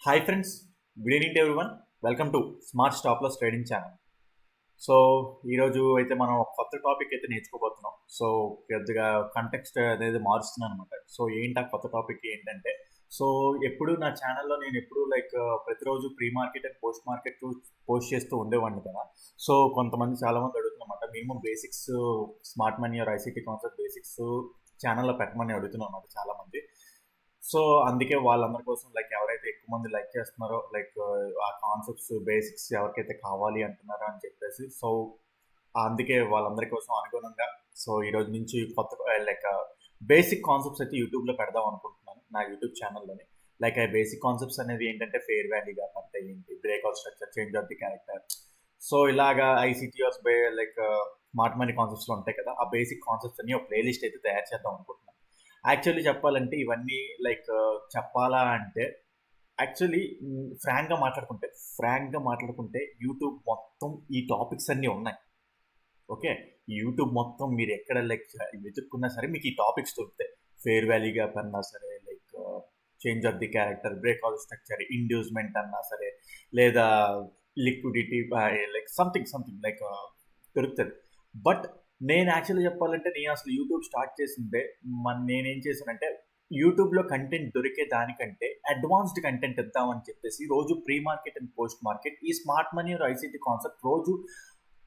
Hi friends, good evening to everyone. Welcome to smart stop loss trading channel. So ఈరోజు అయితే మనం ఒక కొత్త టాపిక్ అయితే నేర్చుకోబోతున్నాం. సో కొద్దిగా కంటెక్స్ట్ అనేది మారుస్తున్నాను అనమాట. సో ఏంటి ఆ కొత్త టాపిక్ ఏంటంటే, సో ఎప్పుడు నా ఛానల్లో నేను ఎప్పుడు ప్రతిరోజు pre market and post market post చేస్తూ ఉండేవాడిని కదా. సో కొంతమంది చాలామంది అడుగుతున్నమాట, minimum basics smart money or ICT concept basics ఛానల్లో పెట్టమని అడుగుతున్నాం అన్నమాట చాలామంది. సో అందుకే వాళ్ళందరి కోసం ఎవరైతే ఎక్కువ మంది లైక్ చేస్తున్నారో ఆ కాన్సెప్ట్స్ బేసిక్స్ ఎవరికైతే కావాలి అంటున్నారో అని చెప్పేసి, సో అందుకే వాళ్ళందరి కోసం అనుగుణంగా సో ఈరోజు నుంచి కొత్త బేసిక్ కాన్సెప్ట్స్ అయితే యూట్యూబ్లో పెడదాం అనుకుంటున్నాను నా యూట్యూబ్ ఛానల్లోని. ఆ బేసిక్ కాన్సెప్ట్స్ అనేది ఏంటంటే ఫేర్ వాల్యూ గ్యాప్ అంటే ఏంటి, breakout structure, change of the character, so ఇలాగా ఐసీటీఆర్స్ స్మార్ట్ మనీ కాన్సెప్ట్స్లో ఉంటాయి కదా, ఆ బేసిక్ కాన్సెప్ట్స్ అన్ని ఒక ప్లేలిస్ట్ అయితే తయారు చేద్దాం అనుకుంటున్నాను. యాక్చువల్లీ చెప్పాలంటే ఇవన్నీ చెప్పాలా అంటే యాక్చువల్లీ ఫ్రాంక్గా మాట్లాడుకుంటే యూట్యూబ్ మొత్తం ఈ టాపిక్స్ అన్నీ ఉన్నాయి. ఓకే, యూట్యూబ్ మొత్తం మీరు ఎక్కడ వెతుక్కున్నా సరే మీకు ఈ టాపిక్స్ దొరుకుతాయి. ఫేర్ వాల్యూ గ్యాప్ అన్నా సరే, change of the character, breakout structure, inducement అన్నా సరే, లేదా లిక్విడిటీ, సంథింగ్ దొరుకుతుంది. బట్ నేను యాక్చువల్లీ చెప్పాలంటే నేను అసలు యూట్యూబ్ స్టార్ట్ చేసిందే నేనేం చేశానంటే, యూట్యూబ్లో కంటెంట్ దొరికే దానికంటే అడ్వాన్స్డ్ కంటెంట్ ఇద్దామని చెప్పేసి రోజు pre market and post market ఈ స్మార్ట్ మనీ ఐసీటీ కాన్సెప్ట్ రోజు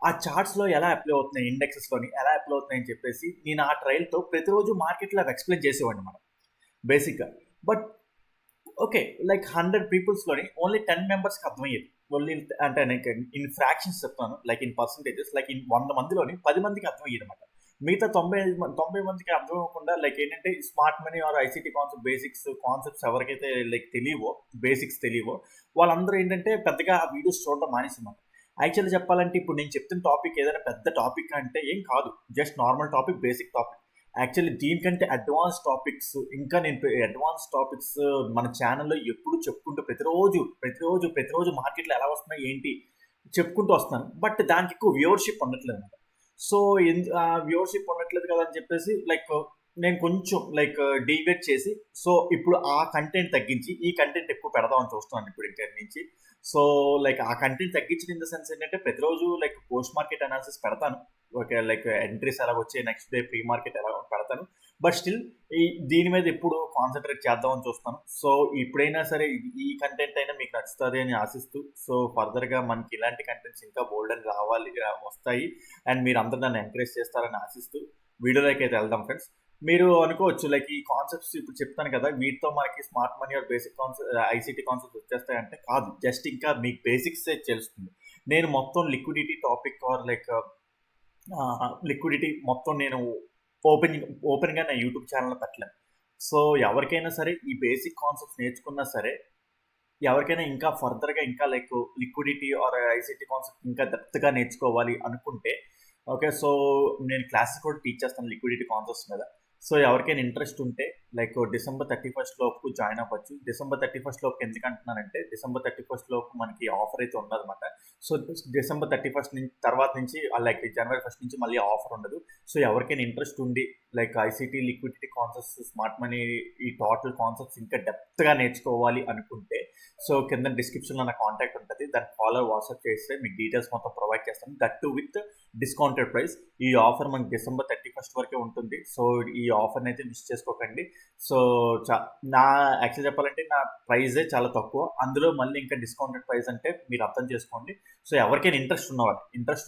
ఆ చార్ట్స్లో ఎలా అప్లై అవుతున్నాయి, ఇండెక్సెస్లోని ఎలా అప్లై అవుతున్నాయి అని చెప్పేసి నేను ఆ ట్రయల్తో ప్రతిరోజు మార్కెట్లో అవి ఎక్స్ప్లెయిన్ చేసేవాడిని మనం బేసిక్గా. బట్ ఓకే, 100 పీపుల్స్లోని ఓన్లీ 10 మెంబర్స్కి అర్థమయ్యేది. ఓన్లీ అంటే నేను ఇన్ ఫ్రాక్షన్స్ చెప్తాను, ఇన్ పర్సంటేజెస్, ఇన్ 100 మందిలోని 10 మందికి అర్థమయ్యేది అనమాట. మిగతా 90 మందికి అర్థం అవ్వకుండా ఏంటంటే smart money or ICT concept concepts ఎవరికైతే బేసిక్స్ తెలియవో వాళ్ళందరూ ఏంటంటే పెద్దగా ఆ వీడియోస్ చూడడం మానేస్తున్నారు. యాక్చువల్లీ చెప్పాలంటే ఇప్పుడు నేను చెప్తున్న టాపిక్ ఏదైనా పెద్ద టాపిక్ అంటే ఏం కాదు, just normal topic, basic topic. Actually దీనికంటే అడ్వాన్స్ టాపిక్స్ ఇంకా నేను అడ్వాన్స్ టాపిక్స్ మన ఛానల్లో ఎప్పుడు చెప్పుకుంటూ ప్రతిరోజు మార్కెట్లో ఎలా వస్తున్నాయి ఏంటి చెప్పుకుంటూ వస్తాను. బట్ దానికి ఎక్కువ వ్యూవర్షిప్ ఉండట్లేదు అనమాట. సో వ్యూవర్షిప్ ఉండట్లేదు కదా అని చెప్పేసి నేను కొంచెం డీవేట్ చేసి, సో ఇప్పుడు ఆ కంటెంట్ తగ్గించి ఈ కంటెంట్ ఎక్కువ పెడదామని చూస్తున్నాను ఇప్పుడు ఇంటర్ నుంచి. సో ఆ కంటెంట్ తగ్గించిన ఇన్ ద సెన్స్ ఏంటంటే ప్రతిరోజు పోస్ట్ మార్కెట్ అనాలిసిస్ పెడతాను. ఓకే, ఎంట్రీస్ ఎలా వచ్చాయి, నెక్స్ట్ డే ప్రీ మార్కెట్ ఎలా పెడతాను. బట్ స్టిల్ దీని మీద ఎప్పుడు కాన్సన్ట్రేట్ చేద్దామని చూస్తాను. సో ఇప్పుడైనా సరే ఈ కంటెంట్ అయినా మీకు నచ్చుతుంది అని ఆశిస్తూ, సో ఫర్దర్గా మనకి ఇలాంటి కంటెంట్స్ ఇంకా బోల్డ్ అని వస్తాయి అండ్ మీరు అందరూ నన్ను ఎంకరేజ్ చేస్తారని ఆశిస్తూ వీడియోలోకి అయితే వెళ్దాం ఫ్రెండ్స్. మీరు అనుకోవచ్చు ఈ కాన్సెప్ట్స్ ఇప్పుడు చెప్తాను కదా వీటితో మనకి smart money or basic concept ICT concepts వచ్చేస్తాయంటే కాదు, జస్ట్ ఇంకా మీకు బేసిక్స్ తెలుస్తుంది. నేను మొత్తం లిక్విడిటీ టాపిక్ ఆర్ లిక్విడిటీ మొత్తం నేను ఓపెన్గా నా యూట్యూబ్ ఛానల్లో పెట్టలేను. సో ఎవరికైనా సరే ఈ బేసిక్ కాన్సెప్ట్స్ నేర్చుకున్నా సరే, ఎవరికైనా ఇంకా ఫర్దర్గా ఇంకా లిక్విడిటీ ఆర్ ఐసీటీ కాన్సెప్ట్ ఇంకా డెప్త్గా నేర్చుకోవాలి అనుకుంటే, ఓకే, సో నేను క్లాసెస్ కూడా టీచ్ చేస్తాను లిక్విడిటీ కాన్సెప్ట్స్ మీద. సో ఎవరికైనా ఇంట్రెస్ట్ ఉంటే December 31st లోపు జాయిన్ అవ్వచ్చు. December 31st లోపు ఎందుకు అంటున్నానంటే, December 31st లోపు మనకి ఆఫర్ అయితే ఉండదన్నమాట. సో December 31st నుంచి తర్వాత నుంచి January 1st నుంచి మళ్ళీ ఆఫర్ ఉండదు. సో ఎవరికైనా ఇంట్రెస్ట్ ఉండి ICT, liquidity concepts, smart money ఈ టోటల్ కాన్సెప్ట్స్ ఇంకా డెప్త్గా నేర్చుకోవాలి అనుకుంటే, సో కింద డిస్క్రిప్షన్లో నా కాంటాక్ట్ ఉంటుంది, దాన్ని ఫాలో వాట్సాప్ చేస్తే మీకు డీటెయిల్స్ మొత్తం ప్రొవైడ్ చేస్తాను, that to with discounted price. ఈ ఆఫర్ మనకి December 31st వరకే ఉంటుంది. సో ఈ ఆఫర్ని అయితే మిస్ చేసుకోకండి. సో నా యాక్చువల్ చెప్పాలంటే నా ప్రైజే చాలా తక్కువ, అందులో మళ్ళీ ఇంకా డిస్కౌంటెడ్ ప్రైస్ అంటే మీరు అర్థం చేసుకోండి. సో ఎవరికైనా ఇంట్రెస్ట్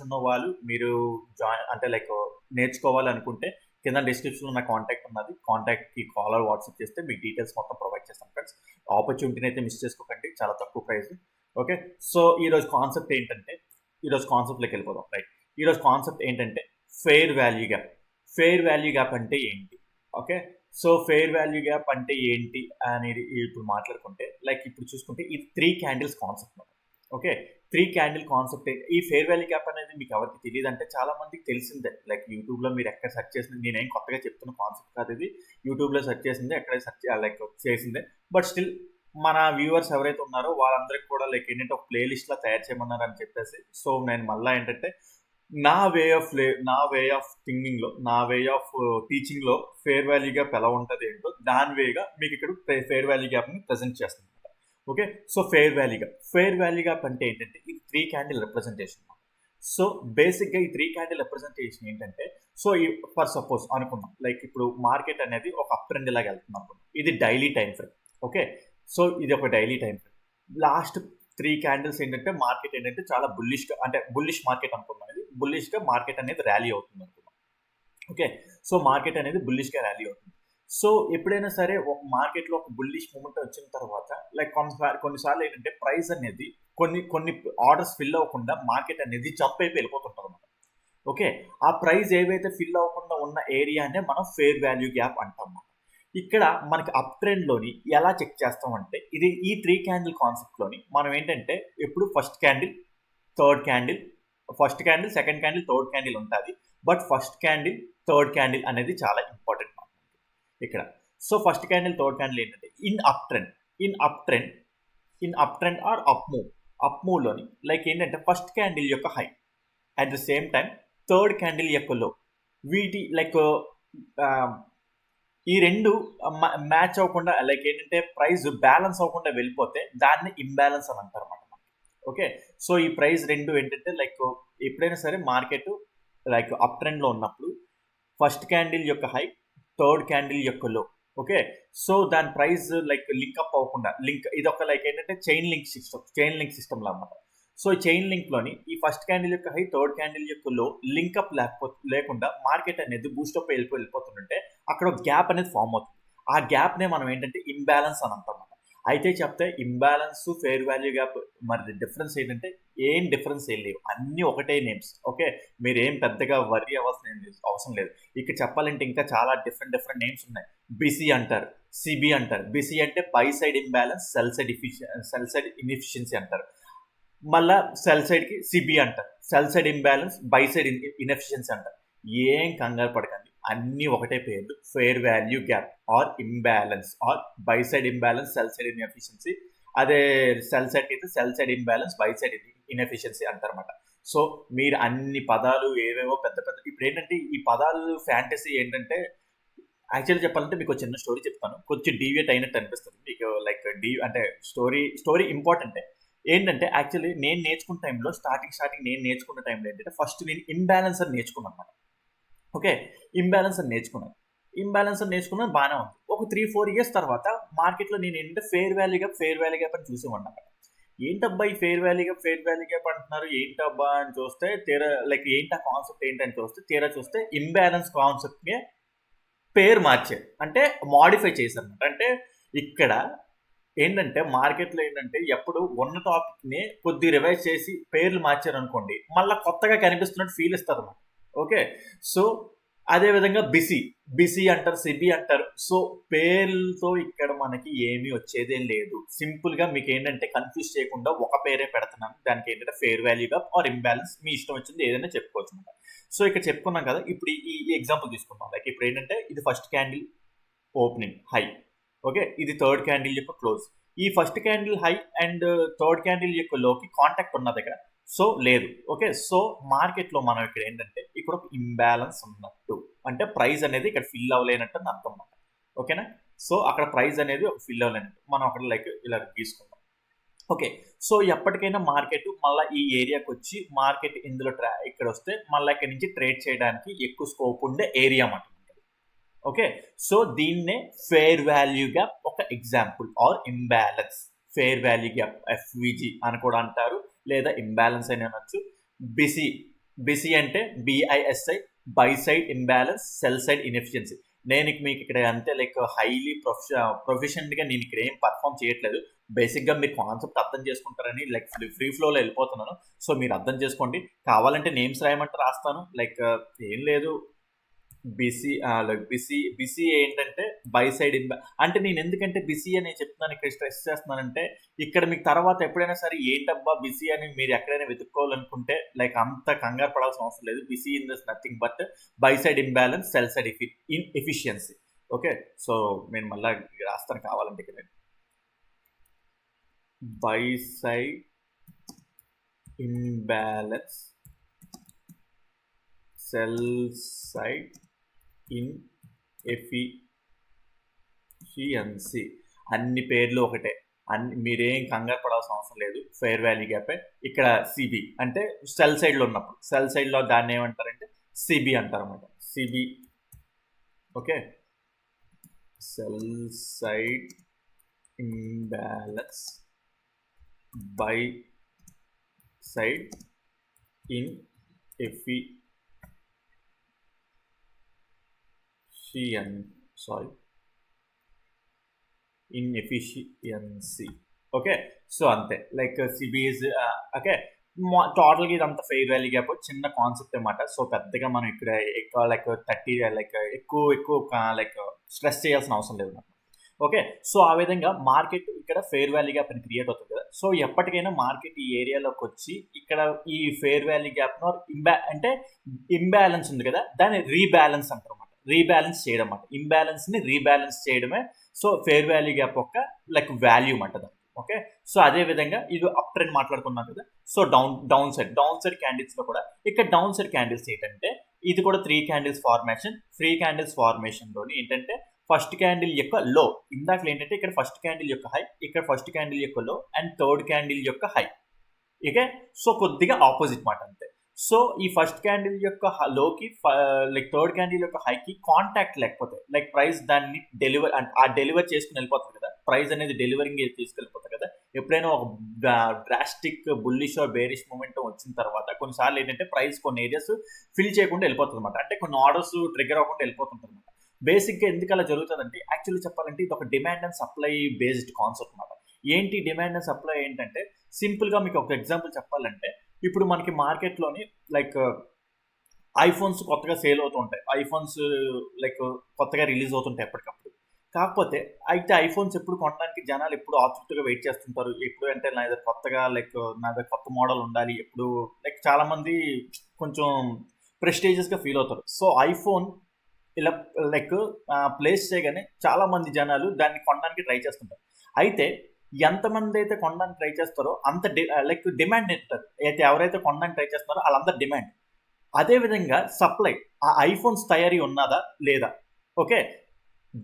ఉన్న వాళ్ళు మీరు నేర్చుకోవాలి అనుకుంటే కింద డిస్క్రిప్షన్లో నా కాంటాక్ట్ ఉన్నది, కాంటాక్ట్కి కాల్ వాట్సాప్ చేస్తే మీకు డీటెయిల్స్ మొత్తం ప్రొవైడ్ చేస్తాను ఫ్రెండ్స్. ఆపర్చునిటీని అయితే మిస్ చేసుకోకండి, చాలా తక్కువ ప్రైస్. ఓకే, సో ఈరోజు కాన్సెప్ట్ ఏంటంటే, ఈరోజు కాన్సెప్ట్లోకి వెళ్ళిపోదాం. ఈరోజు కాన్సెప్ట్ ఏంటంటే ఫెయిర్ వాల్యూ గ్యాప్ అంటే ఏంటి. Okay, so fair value gap అంటే ఏంటి అనేది ఇప్పుడు మాట్లాడుకుంటే, ఇప్పుడు చూసుకుంటే ఇది 3 candles concept. Okay, 3 candle concept. ఈ ఫెయిర్ వాల్యూ గ్యాప్ అనేది మీకు ఎవరికి తెలియదు అంటే చాలా మందికి తెలిసిందే. యూట్యూబ్లో మీరు ఎక్కడ సెర్చ్ చేసింది, నేనేం కొత్తగా చెప్తున్న కాన్సెప్ట్ కాదు ఇది, యూట్యూబ్లో సెర్చ్ చేసిందే, ఎక్కడ సెర్చ్ చేసిందే. బట్ స్టిల్ మన వ్యూవర్స్ ఎవరైతే ఉన్నారో వాళ్ళందరికీ కూడా ఏంటంటే ఒక ప్లేలిస్ట్లా తయారు చేయమన్నారు అని చెప్పేసి, సో నేను మళ్ళీ ఏంటంటే నా వే ఆఫ్ థింకింగ్లో, నా వే ఆఫ్ టీచింగ్లో ఫెయిర్ వాల్యూ గ్యాప్ ఎలా ఉంటుంది ఏంటో దాని వేగా మీకు ఇక్కడ ఫెయిర్ వాల్యూ గ్యాప్ని ప్రజెంట్ చేస్తుంది. Okay. So fair value gap అంటే ఏంటంటే ఇది 3 క్యాండిల్ రిప్రజెంటేషన్. సో బేసిక్గా ఈ 3 క్యాండిల్ రిప్రజెంటేషన్ ఏంటంటే, సో ఫర్ సపోజ్ అనుకుందాం, లైక్ ఇప్పుడు మార్కెట్ అనేది ఒక అప్ ట్రెండ్ లాగా వెళ్తుంది అనుకుందాం. ఇది daily time frame. Okay. So ఇది ఒక daily time frame. Last 3 candles ఏంటంటే మార్కెట్ ఏంటంటే చాలా బుల్లిష్గా, అంటే బుల్లిష్ మార్కెట్ అనుకుందాం. ఇది బుల్లిష్గా మార్కెట్ అనేది ర్యాలీ అవుతుంది అనుకుందాం. ఓకే. సో మార్కెట్ అనేది బుల్లిష్గా ర్యాలీ అవుతుంది. సో ఎప్పుడైనా సరే ఒక మార్కెట్లో ఒక బుల్లిష్ మూమెంట్ వచ్చిన తర్వాత లైక్ కొన్నిసార్లు ఏంటంటే ప్రైస్ అనేది కొన్ని ఆర్డర్స్ ఫిల్ అవ్వకుండా మార్కెట్ అనేది జంప్ అయిపోయి వెళ్ళిపోతుంటుంది అనమాట. ఓకే. ఆ ప్రైస్ ఏవైతే ఫిల్ అవ్వకుండా ఉన్న ఏరియానే మనం ఫెయిర్ వాల్యూ గ్యాప్ అంటాం. ఇక్కడ మనకి అప్ ట్రెండ్లోని ఎలా చెక్ చేస్తామంటే ఇది ఈ 3 క్యాండిల్ కాన్సెప్ట్లోని మనం ఏంటంటే ఎప్పుడు first candle, second candle, third candle ఉంటుంది. But first candle, third candle అనేది చాలా ఇంపార్టెంట్ ఇక్కడ. So first candle, third candle ఏంటంటే in up trend or up మూవ్లోని లైక్ ఏంటంటే ఫస్ట్ క్యాండిల్ యొక్క high at the same time third candle యొక్క low, వీటి లైక్ ఈ రెండు మ్యాచ్ అవ్వకుండా లైక్ ఏంటంటే ప్రైస్ బ్యాలెన్స్ అవ్వకుండా వెళ్ళిపోతే దాన్ని ఇంబ్యాలెన్స్ అని అంటారు అన్నమాట. ఓకే. సో ఈ ప్రైస్ రెండు ఏంటంటే లైక్ ఎప్పుడైనా సరే మార్కెట్ లైక్ అప్ ట్రెండ్లో ఉన్నప్పుడు ఫస్ట్ క్యాండిల్ యొక్క హై, థర్డ్ క్యాండిల్ యొక్క లో. ఓకే. సో దాని ప్రైస్ లైక్ లింక్అప్ అవ్వకుండా ఇది ఒక లైక్ ఏంటంటే చైన్ లింక్ సిస్టమ్ లా అన్నమాట. సో ఈ చైన్ లింక్లోని ఈ ఫస్ట్ క్యాండిల్ యొక్క హై, థర్డ్ క్యాండిల్ యొక్క లో లింక్అప్ లేకుండా మార్కెట్ అనేది బూస్టప్ వెళ్ళిపోతుంటే అక్కడ ఒక గ్యాప్ అనేది ఫామ్ అవుతుంది. ఆ గ్యాప్నే మనం ఏంటంటే ఇంబ్యాలెన్స్ అని అంటాం. అయితే చెప్తే ఇంబ్యాలెన్స్, ఫెయిర్ వాల్యూ గ్యాప్ మరి డిఫరెన్స్ ఏంటంటే ఏం డిఫరెన్స్ ఏం లేవు, అన్నీ ఒకటే నేమ్స్. ఓకే. మీరు ఏం పెద్దగా వర్రీ అవసరం లేదు. ఇక్కడ చెప్పాలంటే ఇంకా చాలా డిఫరెంట్ నేమ్స్ ఉన్నాయి. బిసి అంటారు, సిబి అంటారు. బిసి అంటే buy side imbalance, sell side inefficiency అంటారు. మళ్ళా సెల్ సైడ్కి సిబి అంటారు, sell side imbalance, buy side inefficiency అంటారు. ఏం కంగారు పడకండి, అన్నీ ఒకటే పేర్లు, fair value gap or imbalance or buy side imbalance, sell side inefficiency. అదే సెల్ సైడ్కి అయితే sell side imbalance, buy side inefficiency అంటారన్నమాట. సో మీరు అన్ని పదాలు ఏవేవో పెద్ద ఇప్పుడు ఏంటంటే ఈ పదాలు ఫ్యాంటసీ ఏంటంటే యాక్చువల్లీ చెప్పాలంటే మీకు చిన్న స్టోరీ చెప్తాను, కొంచెం డీవియేట్ అయినట్టు అనిపిస్తుంది మీకు. లైక్ అంటే స్టోరీ ఇంపార్టెంటే. ఏంటంటే యాక్చువల్లీ నేను నేర్చుకున్న టైంలో స్టార్టింగ్ నేను నేర్చుకున్న టైంలో ఏంటంటే ఫస్ట్ నేను ఇంబ్యాలెన్స్ అని నేర్చుకున్నాను అనమాట. ఓకే. ఇంబ్యాలెన్స్ అని నేర్చుకున్నాను బాగానే ఉంది. ఒక 3-4 ఇయర్స్ తర్వాత మార్కెట్లో నేను ఏంటంటే ఫెయిర్ వాల్యూ గ్యాప్ అని చూసేవాడిని అన్నమాట. ఏంటబ్బా ఈ ఫెయిర్ వాల్యూ గ్యాప్ అంటున్నారు ఏంటబ్బా అని చూస్తే లైక్ ఏంటి ఆ కాన్సెప్ట్ ఏంటని చూస్తే ఇంబ్యాలెన్స్ కాన్సెప్ట్ని పేరు మార్చారు, అంటే మాడిఫై చేశారు అనమాట. అంటే ఇక్కడ ఏంటంటే మార్కెట్లో ఏంటంటే ఎప్పుడు ఉన్న టాపిక్ని కొద్ది రివైజ్ చేసి పేర్లు మార్చారు అనుకోండి, మళ్ళీ కొత్తగా కనిపిస్తున్నట్టు ఫీల్ ఇస్తారు అన్నమాట. ఓకే. సో అదేవిధంగా బిసి అంటారు, సిబి అంటారు. సో పేర్లతో ఇక్కడ మనకి ఏమీ వచ్చేదేం లేదు. సింపుల్గా మీకు ఏంటంటే కన్ఫ్యూజ్ చేయకుండా ఒక పేరే పెడుతున్నాను, దానికి ఏంటంటే fair value gap or imbalance, మీ ఇష్టం వచ్చింది ఏదైనా చెప్పుకోవచ్చు అనమాట. సో ఇక్కడ చెప్పుకున్నాం కదా, ఇప్పుడు ఈ ఎగ్జాంపుల్ తీసుకుందాం. లైక్ ఇప్పుడు ఏంటంటే ఇది first candle opening high. Okay. ఇది థర్డ్ క్యాండిల్ యొక్క క్లోజ్. ఈ first candle high and third candle యొక్క లోకి కాంటాక్ట్ ఉన్నది ఇక్కడ, సో లేదు. ఓకే. సో మార్కెట్లో మనం ఇక్కడ ఏంటంటే ఇక్కడ ఒక ఇంబ్యాలెన్స్ ఉన్నట్టు, అంటే ప్రైస్ అనేది ఇక్కడ ఫిల్ అవ్వలేనట్టు అని అర్థం అన్నమాట. ఓకేనా. సో అక్కడ ప్రైస్ అనేది ఒక ఫిల్ అవ్వలేనట్టు మనం అక్కడ లైక్ ఇలా తీసుకుందాం. ఓకే. సో ఎప్పటికైనా మార్కెట్ మళ్ళీ ఈ ఏరియాకి వచ్చి మార్కెట్ ఇందులో ఇక్కడ వస్తే మళ్ళీ ఇక్కడ నుంచి ట్రేడ్ చేయడానికి ఎక్కువ స్కోప్ ఉండే ఏరియా అన్నమాట. ఓకే. సో దీన్నే ఫెయిర్ వాల్యూ గ్యాప్ ఒక example or imbalance. Fair value gap FVG అని కూడా అంటారు, లేదా ఇంబ్యాలెన్స్ అని అనొచ్చు. బిసి అంటే BISI, buy side imbalance, sell side inefficiency. నేను మీకు ఇక్కడ అంతే లైక్ హైలీ ప్రొఫెషనల్గా నేను ఇక్కడ ఏం పర్ఫామ్ చేయట్లేదు. బేసిక్గా మీరు కాన్సెప్ట్ అర్థం చేసుకుంటారని లైక్ ఫ్రీ ఫ్లోలో వెళ్ళిపోతున్నాను. సో మీరు అర్థం చేసుకోండి. కావాలంటే నేమ్స్ రాయమంటే రాస్తాను. లైక్ ఏం లేదు, బిసి ఏంటంటే బై సైడ్ అంటే నేను ఎందుకంటే బిసి అని చెప్తున్నాను ఇక్కడ స్ట్రెస్ చేస్తున్నానంటే ఇక్కడ మీకు తర్వాత ఎప్పుడైనా సరే ఏంటబ్బా బిసి అని మీరు ఎక్కడైనా వెతుక్కోవాలనుకుంటే లైక్ అంత కంగారు పడాల్సిన అవసరం లేదు. BC in this nothing but buy side imbalance, sell side inefficiency. Okay. So నేను మళ్ళీ రాస్తాను కావాలంటే ఇక్కడ buy side imbalance, sell side inefficiency. అన్ని పేర్లు ఒకటే. మీరేం కంగారు పడాల్సిన అవసరం లేదు. ఫెయిర్ వాల్యూ గ్యాపే. ఇక్కడ సిబి అంటే సెల్ సైడ్లో ఉన్నప్పుడు, సెల్ సైడ్లో దాన్ని ఏమంటారంటే సిబి అంటారన్నమాట. CB. Okay, sell side imbalance buy side in inefficiency. Okay, so అంతే. లైక్ సిబిఈస్. ఓకే, టోటల్గా ఇదంతా ఫెయిర్ వాల్యూ గ్యాప్ చిన్న కాన్సెప్ట్ అనమాట. సో పెద్దగా మనం ఇక్కడ ఎక్కువ లైక్ 30 లైక్ ఎక్కువ లైక్ స్ట్రెస్ చేయాల్సిన అవసరం లేదు అనమాట. ఓకే, సో ఆ విధంగా మార్కెట్ ఇక్కడ ఫెయిర్ వాల్యూ గ్యాప్ అని క్రియేట్ అవుతుంది కదా. సో ఎప్పటికైనా మార్కెట్ ఈ ఏరియాలోకి వచ్చి ఇక్కడ ఈ ఫెయిర్ వాల్యూ గ్యాప్ అంటే ఇంబ్యాలెన్స్ ఉంది కదా, దాన్ని రీబ్యాలెన్స్ అంటారు అనమాట. రీబ్యాలెన్స్ చేయడం అన్నమాట. ఇంబ్యాలెన్స్ని రీబ్యాలెన్స్ చేయడమే సో ఫెయిర్ వాల్యూ గ్యాప్ యొక్క లైక్ వాల్యూ అన్నమాట. ఓకే, సో అదే విధంగా ఇది అప్ ట్రెండ్ మాట్లాడుకున్నాం కదా. సో డౌన్ సైడ్ క్యాండిల్స్ లో కూడా ఇక్కడ డౌన్ సైడ్ క్యాండిల్స్ ఏంటంటే ఇది కూడా 3 క్యాండిల్స్ ఫార్మేషన్. 3 క్యాండిల్స్ ఫార్మేషన్ లోని ఏంటంటే ఫస్ట్ క్యాండిల్ యొక్క లో, ఇందాక ఏంటంటే ఇక్కడ ఫస్ట్ క్యాండిల్ యొక్క హై, ఇక్కడ ఫస్ట్ క్యాండిల్ యొక్క లో, అండ్ థర్డ్ క్యాండిల్ యొక్క హై. ఓకే, సో కొద్దిగా ఆపోజిట్ మాట అంతే. సో ఈ ఫస్ట్ క్యాండిల్ యొక్క లోకి లైక్ థర్డ్ క్యాండిల్ యొక్క హైకి కాంటాక్ట్ లేకపోతే లైక్ ప్రైస్ దాన్ని డెలివర్ చేసుకుని వెళ్ళిపోతుంది కదా. ప్రైస్ అనేది డెలివరింగ్ తీసుకెళ్ళిపోతుంది కదా. ఎప్పుడైనా ఒక drastic bullish or bearish movement వచ్చిన తర్వాత కొన్నిసార్లు ఏంటంటే ప్రైస్ కొన్ని ఏరియాస్ ఫిల్ చేయకుండా వెళ్ళిపోతుంది అనమాట. అంటే కొన్ని ఆర్డర్స్ ట్రిగర్ అవ్వకుండా వెళ్ళిపోతుంది అనమాట. బేసిక్గా ఎందుకు అలా జరుగుతుందంటే యాక్చువల్లీ చెప్పాలంటే ఇది ఒక demand and supply based concept అనమాట. ఏంటి డిమాండ్ అండ్ సప్లై ఏంటంటే సింపుల్గా మీకు ఒక ఎగ్జాంపుల్ చెప్పాలంటే ఇప్పుడు మనకి మార్కెట్లోని లైక్ ఐఫోన్స్ కొత్తగా సేల్ అవుతూ ఉంటాయి. ఐఫోన్స్ లైక్ కొత్తగా రిలీజ్ అవుతుంటాయి ఎప్పటికప్పుడు. కాకపోతే అయితే ఐఫోన్స్ ఎప్పుడు కొనడానికి జనాలు ఎప్పుడు ఆతృతగా వెయిట్ చేస్తుంటారు. ఎప్పుడు అంటే నా దగ్గర కొత్తగా లైక్ నా దగ్గర కొత్త మోడల్ ఉండాలి ఎప్పుడు, లైక్ చాలామంది కొంచెం ప్రెస్టీజియస్గా ఫీల్ అవుతారు. సో ఐఫోన్ ఇలా లైక్ ప్లేస్ చేయగానే చాలామంది జనాలు దాన్ని కొనడానికి ట్రై చేస్తుంటారు. అయితే ఎంతమంది అయితే కొనడానికి ట్రై చేస్తారో అంత లైక్ డిమాండ్ ఉంటుంది. అయితే ఎవరైతే కొనడానికి ట్రై చేస్తున్నారో వాళ్ళందరూ డిమాండ్. అదేవిధంగా సప్లై, ఆ ఐఫోన్స్ తయారీ ఉన్నదా లేదా. ఓకే,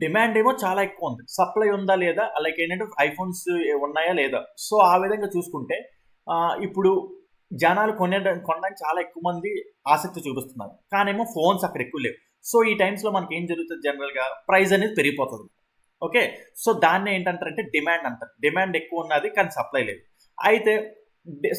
డిమాండ్ ఏమో చాలా ఎక్కువ ఉంది, సప్లై ఉందా లేదా, లైక్ ఏంటంటే ఐఫోన్స్ ఉన్నాయా లేదా. సో ఆ విధంగా చూసుకుంటే ఇప్పుడు జనాలు కొనడానికి చాలా ఎక్కువ మంది ఆసక్తి చూపిస్తున్నారు, కానేమో ఫోన్స్ అక్కడ ఎక్కువ లేవు. సో ఈ టైమ్స్లో మనకి ఏం జరుగుతుంది, జనరల్గా ప్రైస్ అనేది పెరిగిపోతుంది. ఓకే, సో దాన్ని ఏంటంటారంటే డిమాండ్ అంటారు. డిమాండ్ ఎక్కువ ఉన్నది కానీ సప్లై లేదు. అయితే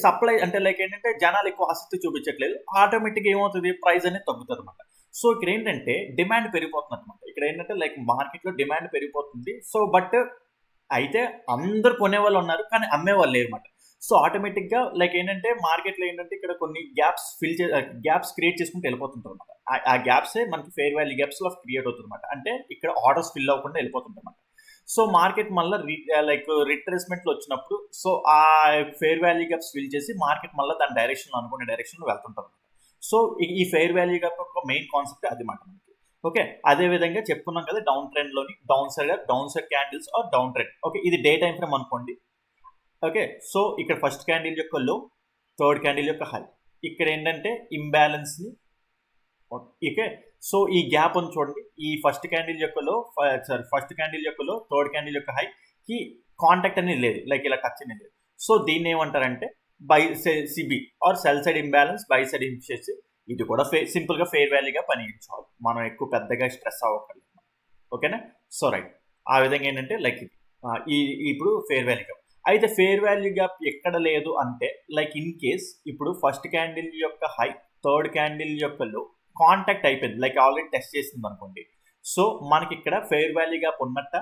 సప్లై అంటే లైక్ ఏంటంటే జనాలు ఎక్కువ ఆసక్తి చూపించట్లేదు, ఆటోమేటిక్గా ఏమవుతుంది, ప్రైస్ అనేది తగ్గుతుంది అనమాట. సో ఇక్కడ ఏంటంటే డిమాండ్ పెరిగిపోతుంది అనమాట. ఇక్కడ ఏంటంటే లైక్ మార్కెట్లో డిమాండ్ పెరిగిపోతుంది. సో బట్ అయితే అందరు కొనేవాళ్ళు ఉన్నారు కానీ అమ్మేవాళ్ళు లేరు అనమాట. సో ఆటోమేటిక్గా లైక్ ఏంటంటే మార్కెట్లో ఏంటంటే ఇక్కడ కొన్ని గ్యాప్స్ క్రియేట్ చేసుకుంటూ వెళ్ళిపోతుంటారు అనమాట. ఆ గ్యాప్సే మనకి ఫెయిర్ వాల్యూ గ్యాప్స్లో క్రియేట్ అవుతుంది అనమాట. అంటే ఇక్కడ ఆర్డర్స్ ఫిల్ అవ్వకుండా వెళ్ళిపోతుంది అనమాట. సో మార్కెట్ మళ్ళీ లైక్ రిట్రేస్మెంట్లో వచ్చినప్పుడు సో ఆ ఫెయిర్ వాల్యూ గ్యాప్స్ ఫిల్ చేసి మార్కెట్ మళ్ళీ దాని డైరెక్షన్లో అనుకునే డైరెక్షన్లో వెళ్తుంటారు అనమాట. సో ఈ ఫెయిర్ వాల్యూ గ్యాప్ యొక్క మెయిన్ కాన్సెప్ట్ అది మాట మనకి. ఓకే, అదే విధంగా చెప్పుకున్నాం కదా డౌన్ ట్రెండ్లోని down side candles or down trend. Okay, ఇది డే టైం ఫ్రేమ్ అనుకోండి. ఓకే, సో ఇక్కడ ఫస్ట్ క్యాండిల్ యొక్క లో, థర్డ్ క్యాండిల్ యొక్క హై. ఇక్కడ ఏంటంటే ఇంబ్యాలెన్స్ని. ఓకే, సో ఈ గ్యాప్ అని చూడండి. ఈ ఫస్ట్ క్యాండిల్ యొక్క లో, థర్డ్ క్యాండిల్ యొక్క హైకి కాంటాక్ట్ అనేది లేదు, లైక్ ఇలా టచ్ అనేది లేదు. సో దీన్ని ఏమంటారంటే buy CB or sell side imbalance, buy side inefficiency. ఇది కూడా సింపుల్గా ఫెయిర్ వాల్యూగా పనిచేయించాలి, మనం ఎక్కువ పెద్దగా స్ట్రెస్ అవ్వకలేదు. ఓకేనా. సో రైట్, ఆ విధంగా ఏంటంటే లైక్ ఇది ఇప్పుడు ఫెయిర్ వాల్యూ గ్యాప్. అయితే ఫెయిర్ వాల్యూ గ్యాప్ ఎక్కడ లేదు అంటే లైక్ ఇన్ కేస్ ఇప్పుడు ఫస్ట్ క్యాండిల్ యొక్క హై, థర్డ్ క్యాండిల్ యొక్క లో కాంటాక్ట్ అయిపోయింది, లైక్ ఆల్రెడీ టెస్ట్ చేసింది అనుకోండి. సో మనకి ఇక్కడ ఫెయిర్ వాల్యూ గ్యాప్ ఉన్నట్ట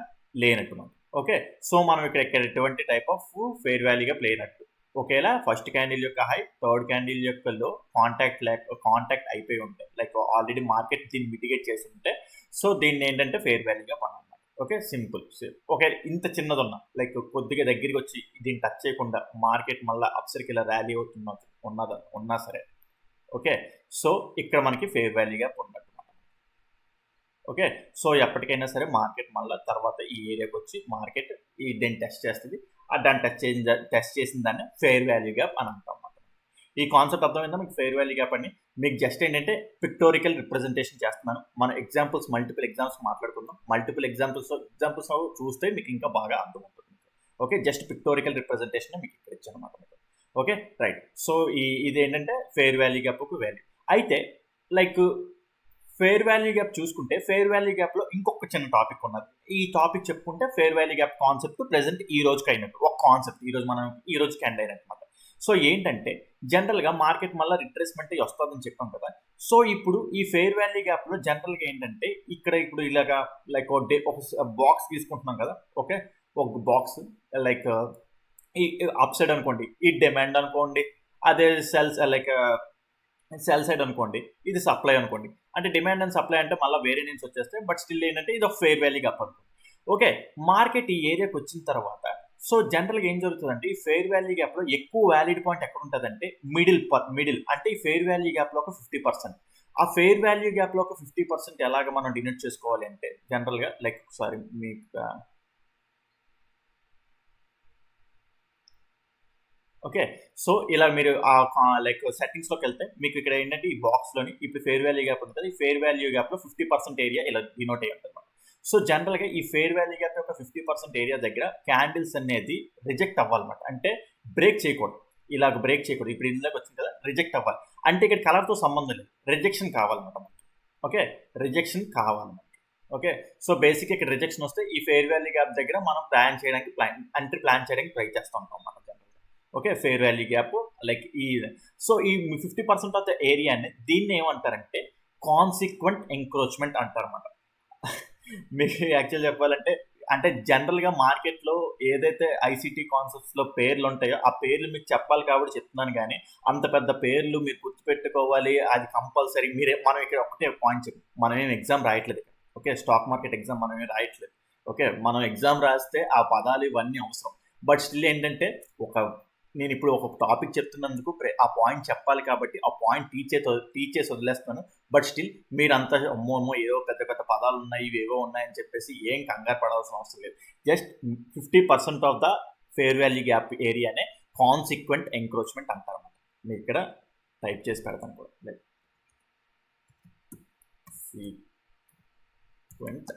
లేనట్టు మనకి. ఓకే, సో మనం ఇక్కడ ఎటువంటి type of fair value gap లేనట్టు. ఒకేలా ఫస్ట్ క్యాండిల్ యొక్క హై, థర్డ్ క్యాండిల్ యొక్క లో కాంటాక్ట్ అయిపోయి ఉంటాయి, లైక్ ఆల్రెడీ మార్కెట్ దీన్ని మిటిగేట్ చేసి ఉంటే సో దీన్ని ఏంటంటే ఫెయిర్ వాల్యూ గ్యాప్ అన్నమాట. Okay, simple. ఓకే, ఇంత చిన్నది ఉన్నా లైక్ కొద్దిగా దగ్గరికి వచ్చి దీన్ని టచ్ చేయకుండా మార్కెట్ మళ్ళీ అప్సర్కి ఇలా ర్యాలీ ఉన్నా సరే. ఓకే, సో ఇక్కడ మనకి ఫెయిర్ వాల్యూ గ్యాప్ ఉన్నట్టు. ఓకే, సో ఎప్పటికైనా సరే మార్కెట్ మళ్ళీ తర్వాత ఈ ఏరియాకి వచ్చి మార్కెట్ దీన్ని టెస్ట్ చేస్తుంది. దాన్ని టెస్ట్ చేసిన దాన్ని ఫెయిర్ వాల్యూ గ్యాప్ అని అంటాం అన్నమాట. ఈ కాన్సెప్ట్ అర్థమైందా మీకు? ఫెయిర్ వాల్యూ గ్యాప్ అని మీకు జస్ట్ ఏంటంటే పిక్టోరికల్ రిప్రజెంటేషన్ చేస్తున్నాను. మన మల్టిపుల్ ఎగ్జామ్స్ మాట్లాడుకుందాం. మల్టిపుల్ ఎగ్జాంపుల్స్ చూస్తే మీకు ఇంకా బాగా అర్థమవుతుంది. ఓకే, జస్ట్ పిక్టోరికల్ రిప్రజెంటేషన్ మీకు ఇక్కడ ఇచ్చాను అనమాట మీకు. Okay right. సో ఇది ఏంటంటే ఫెయిర్ వాల్యూ గ్యాప్ ఒక వాల్యూ. అయితే లైక్ ఫెయిర్ వాల్యూ గ్యాప్ చూసుకుంటే ఫెయిర్ వాల్యూ గ్యాప్లో ఇంకొక చిన్న టాపిక్ ఉన్నది. ఈ టాపిక్ చెప్పుకుంటే fair value gap concept present ఈ రోజుకి అయినట్టు ఒక కాన్సెప్ట్ ఈ రోజుకి ఎండ్ అయినట్టు అనమాట. సో ఏంటంటే జనరల్గా మార్కెట్ మళ్ళీ రిట్రేస్మెంట్ వస్తుందని చెప్పాం కదా. సో ఇప్పుడు ఈ ఫెయిర్ వాల్యూ గ్యాప్లో జనరల్గా ఏంటంటే ఇప్పుడు ఇలాగా లైక్ ఒక బాక్స్ తీసుకుంటున్నాం కదా. ఓకే, ఒక బాక్స్ లైక్ ఈ అప్ సైడ్ అనుకోండి, ఈ డిమాండ్ అనుకోండి, అదే సెల్ సైడ్ అనుకోండి, ఇది సప్లై అనుకోండి. అంటే డిమాండ్ అండ్ సప్లై అంటే మళ్ళీ వేరే నుంచి వచ్చేస్తాయి, బట్ స్టిల్ ఏంటంటే ఇది ఒక ఫెయిర్ వాల్యూ గ్యాప్ అనుకోండి. ఓకే, మార్కెట్ ఈ ఏరియాకి వచ్చిన తర్వాత సో జనరల్గా ఏం జరుగుతుందంటే ఈ ఫెయిర్ వాల్యూ గ్యాప్లో ఎక్కువ వ్యాలిడ్ పాయింట్ ఎక్కడ ఉంటుందంటే మిడిల్ అంటే ఈ ఫెయిర్ వాల్యూ గ్యాప్లో ఒక 50%. ఆ ఫెయిర్ వాల్యూ గ్యాప్లో ఒక 50% ఎలాగ మనం డినోట్ చేసుకోవాలి అంటే జనరల్గా లైక్ ఒకసారి మీకు ఓకే. సో ఇలా మీరు లైక్ సెట్టింగ్స్లోకి వెళ్తే మీకు ఇక్కడ ఏంటంటే ఈ బాక్స్లోని ఇప్పుడు ఫెయిర్ వాల్యూ గ్యాప్ ఉంటుంది. ఈ ఫెయిర్ వాల్యూ గ్యాప్లో 50% ఏరియా ఇలా డినోట్ అయ్యి ఉంటుంది. సో జనరల్గా ఈ ఫెయిర్ వాల్యూ గ్యాప్ యొక్క 50% ఏరియా దగ్గర క్యాండిల్స్ అనేది రిజెక్ట్ అవ్వాలన్నమాట. అంటే బ్రేక్ చేయకూడదు, ఇలాగ బ్రేక్ చేయకూడదు. ఇప్పుడు ఇందులోకి వచ్చింది కదా, రిజెక్ట్ అవ్వాలి. అంటే ఇక్కడ కలర్తో సంబంధం లేదు, రిజెక్షన్ కావాలన్నమాట మనకి. ఓకే, రిజెక్షన్ కావాలన్నమాట. ఓకే, సో బేసిక్ ఇక్కడ రిజెక్షన్ వస్తే ఈ ఫెయిర్ వాల్యూ గ్యాప్ దగ్గర మనం ప్లాన్ చేయడానికి ట్రై చేస్తూ ఉంటాం మనం జనరల్గా. Okay, fair value gap like so ఈ 50% ఆఫ్ ద ఏరియాని దీన్ని ఏమంటారంటే కాన్సిక్వెంట్ ఎంక్రోచ్మెంట్ అంటారు అన్నమాట. మీకు యాక్చువల్ చెప్పాలంటే అంటే జనరల్గా మార్కెట్లో ఏదైతే ఐసీటీ కాన్సెప్ట్స్లో పేర్లు ఉంటాయో ఆ పేర్లు మీకు చెప్పాలి కాబట్టి చెప్తున్నాను, కానీ అంత పెద్ద పేర్లు మీరు గుర్తుపెట్టుకోవాలి అది కంపల్సరీ. మనం ఇక్కడ ఒకటే పాయింట్ చెప్పి మనం ఏం ఎగ్జామ్ రాయట్లేదు. ఓకే, స్టాక్ మార్కెట్ ఎగ్జామ్ మనం ఏం రాయట్లేదు. ఓకే, మనం ఎగ్జామ్ రాస్తే ఆ పదాలు ఇవన్నీ అవసరం, బట్ స్టిల్ ఏంటంటే నేను ఇప్పుడు ఒక టాపిక్ చెప్తున్నందుకు ఆ పాయింట్ చెప్పాలి కాబట్టి ఆ పాయింట్ టీచ్ చేసి వదిలేస్తాను. బట్ స్టిల్ మీరంతా అమ్మో ఏవో పెద్ద పెద్ద పదాలు ఉన్నాయి ఇవేవో ఉన్నాయని చెప్పేసి ఏం కంగారు పడాల్సిన అవసరం లేదు. Just 50% of the fair value gap ఏరియానే కాన్సిక్వెంట్ ఎంక్రోచ్మెంట్ అంటారు అన్నమాట. మీరు ఇక్కడ టైప్ చేసి పెడతాను కూడా, లైక్ సీక్వెంట్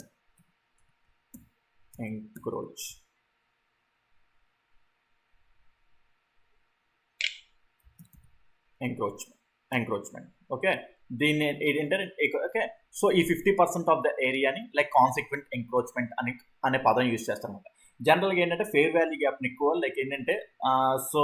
ఎంక్రోచ్మెంట్. ఓకే, దీన్ని ఏంటంటే ఓకే, సో ఈ 50% ఆఫ్ ద ఏరియాని లైక్ కాన్సిక్వెంట్ ఎంక్రోచ్మెంట్ అనే పదం యూజ్ చేస్తారనమాట. జనరల్గా ఏంటంటే ఫెయిర్ వాల్యూ గ్యాప్ని ఎక్కువ లైక్ ఏంటంటే సో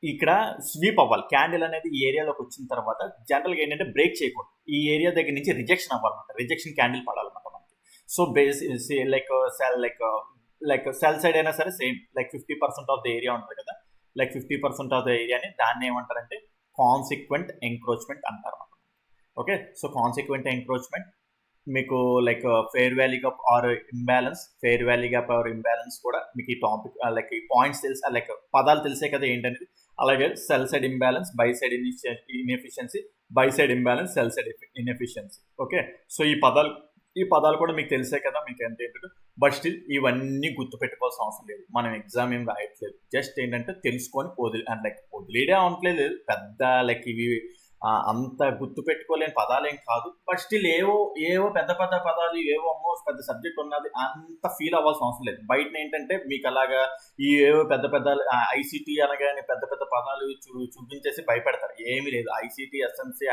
ఇక్కడ స్వీప్ అవ్వాలి. క్యాండిల్ అనేది ఈ ఏరియాలోకి వచ్చిన తర్వాత జనరల్గా ఏంటంటే బ్రేక్ చేయకూడదు, ఈ ఏరియా దగ్గర నుంచి రిజెక్షన్ అవ్వాలన్నమాట. రిజెక్షన్ క్యాండిల్ పడాలన్నమాట మనకి. సో లైక్ సెల్ సైడ్ అయినా సరే same like 50% of the area ఉంటుంది కదా, లైక్ 50% ఆఫ్ ద ఏరియాని దాన్ని ఏమంటారంటే కాన్సిక్వెంట్ ఎంక్రోచ్మెంట్ అంటారు. ఓకే, సో కాన్సిక్వెంట్ ఎంక్రోచ్మెంట్ మీకు like fair value gap or imbalance కూడా మీకు ఈ టాపిక్ లైక్ ఈ పాయింట్స్ తెలుసు, లైక్ పదాలు తెలిసే కదా ఏంటనేది. అలాగే sell side imbalance, buy side inefficiency, buy side imbalance, sell side inefficiency. Okay, so ఈ పదాలు కూడా మీకు తెలిసే కదా మీకు ఎంత ఏంటంటే. బట్ స్టిల్ ఇవన్నీ గుర్తుపెట్టుకోవాల్సిన అవసరం లేదు, మనం ఎగ్జామ్ ఏం రాయట్లేదు. జస్ట్ ఏంటంటే తెలుసుకొని వదిలేడే అనట్లేదు, పెద్ద లైక్ ఇవి అంత గుర్తుపెట్టుకోలేని పదాలు ఏం కాదు. బట్ స్టిల్ ఏవో పెద్ద పెద్ద పదాలు ఏవో అమ్మో పెద్ద సబ్జెక్ట్ ఉన్నది అంత ఫీల్ అవ్వాల్సిన అవసరం లేదు. బయట ఏంటంటే మీకు అలాగా ఏవో పెద్ద పెద్ద ఐసీటీ అనగానే పెద్ద పెద్ద పదాలు చూపించేసి భయపెడతారు. ఏమీ లేదు, ఐసీటీ ఎస్ఎంసీ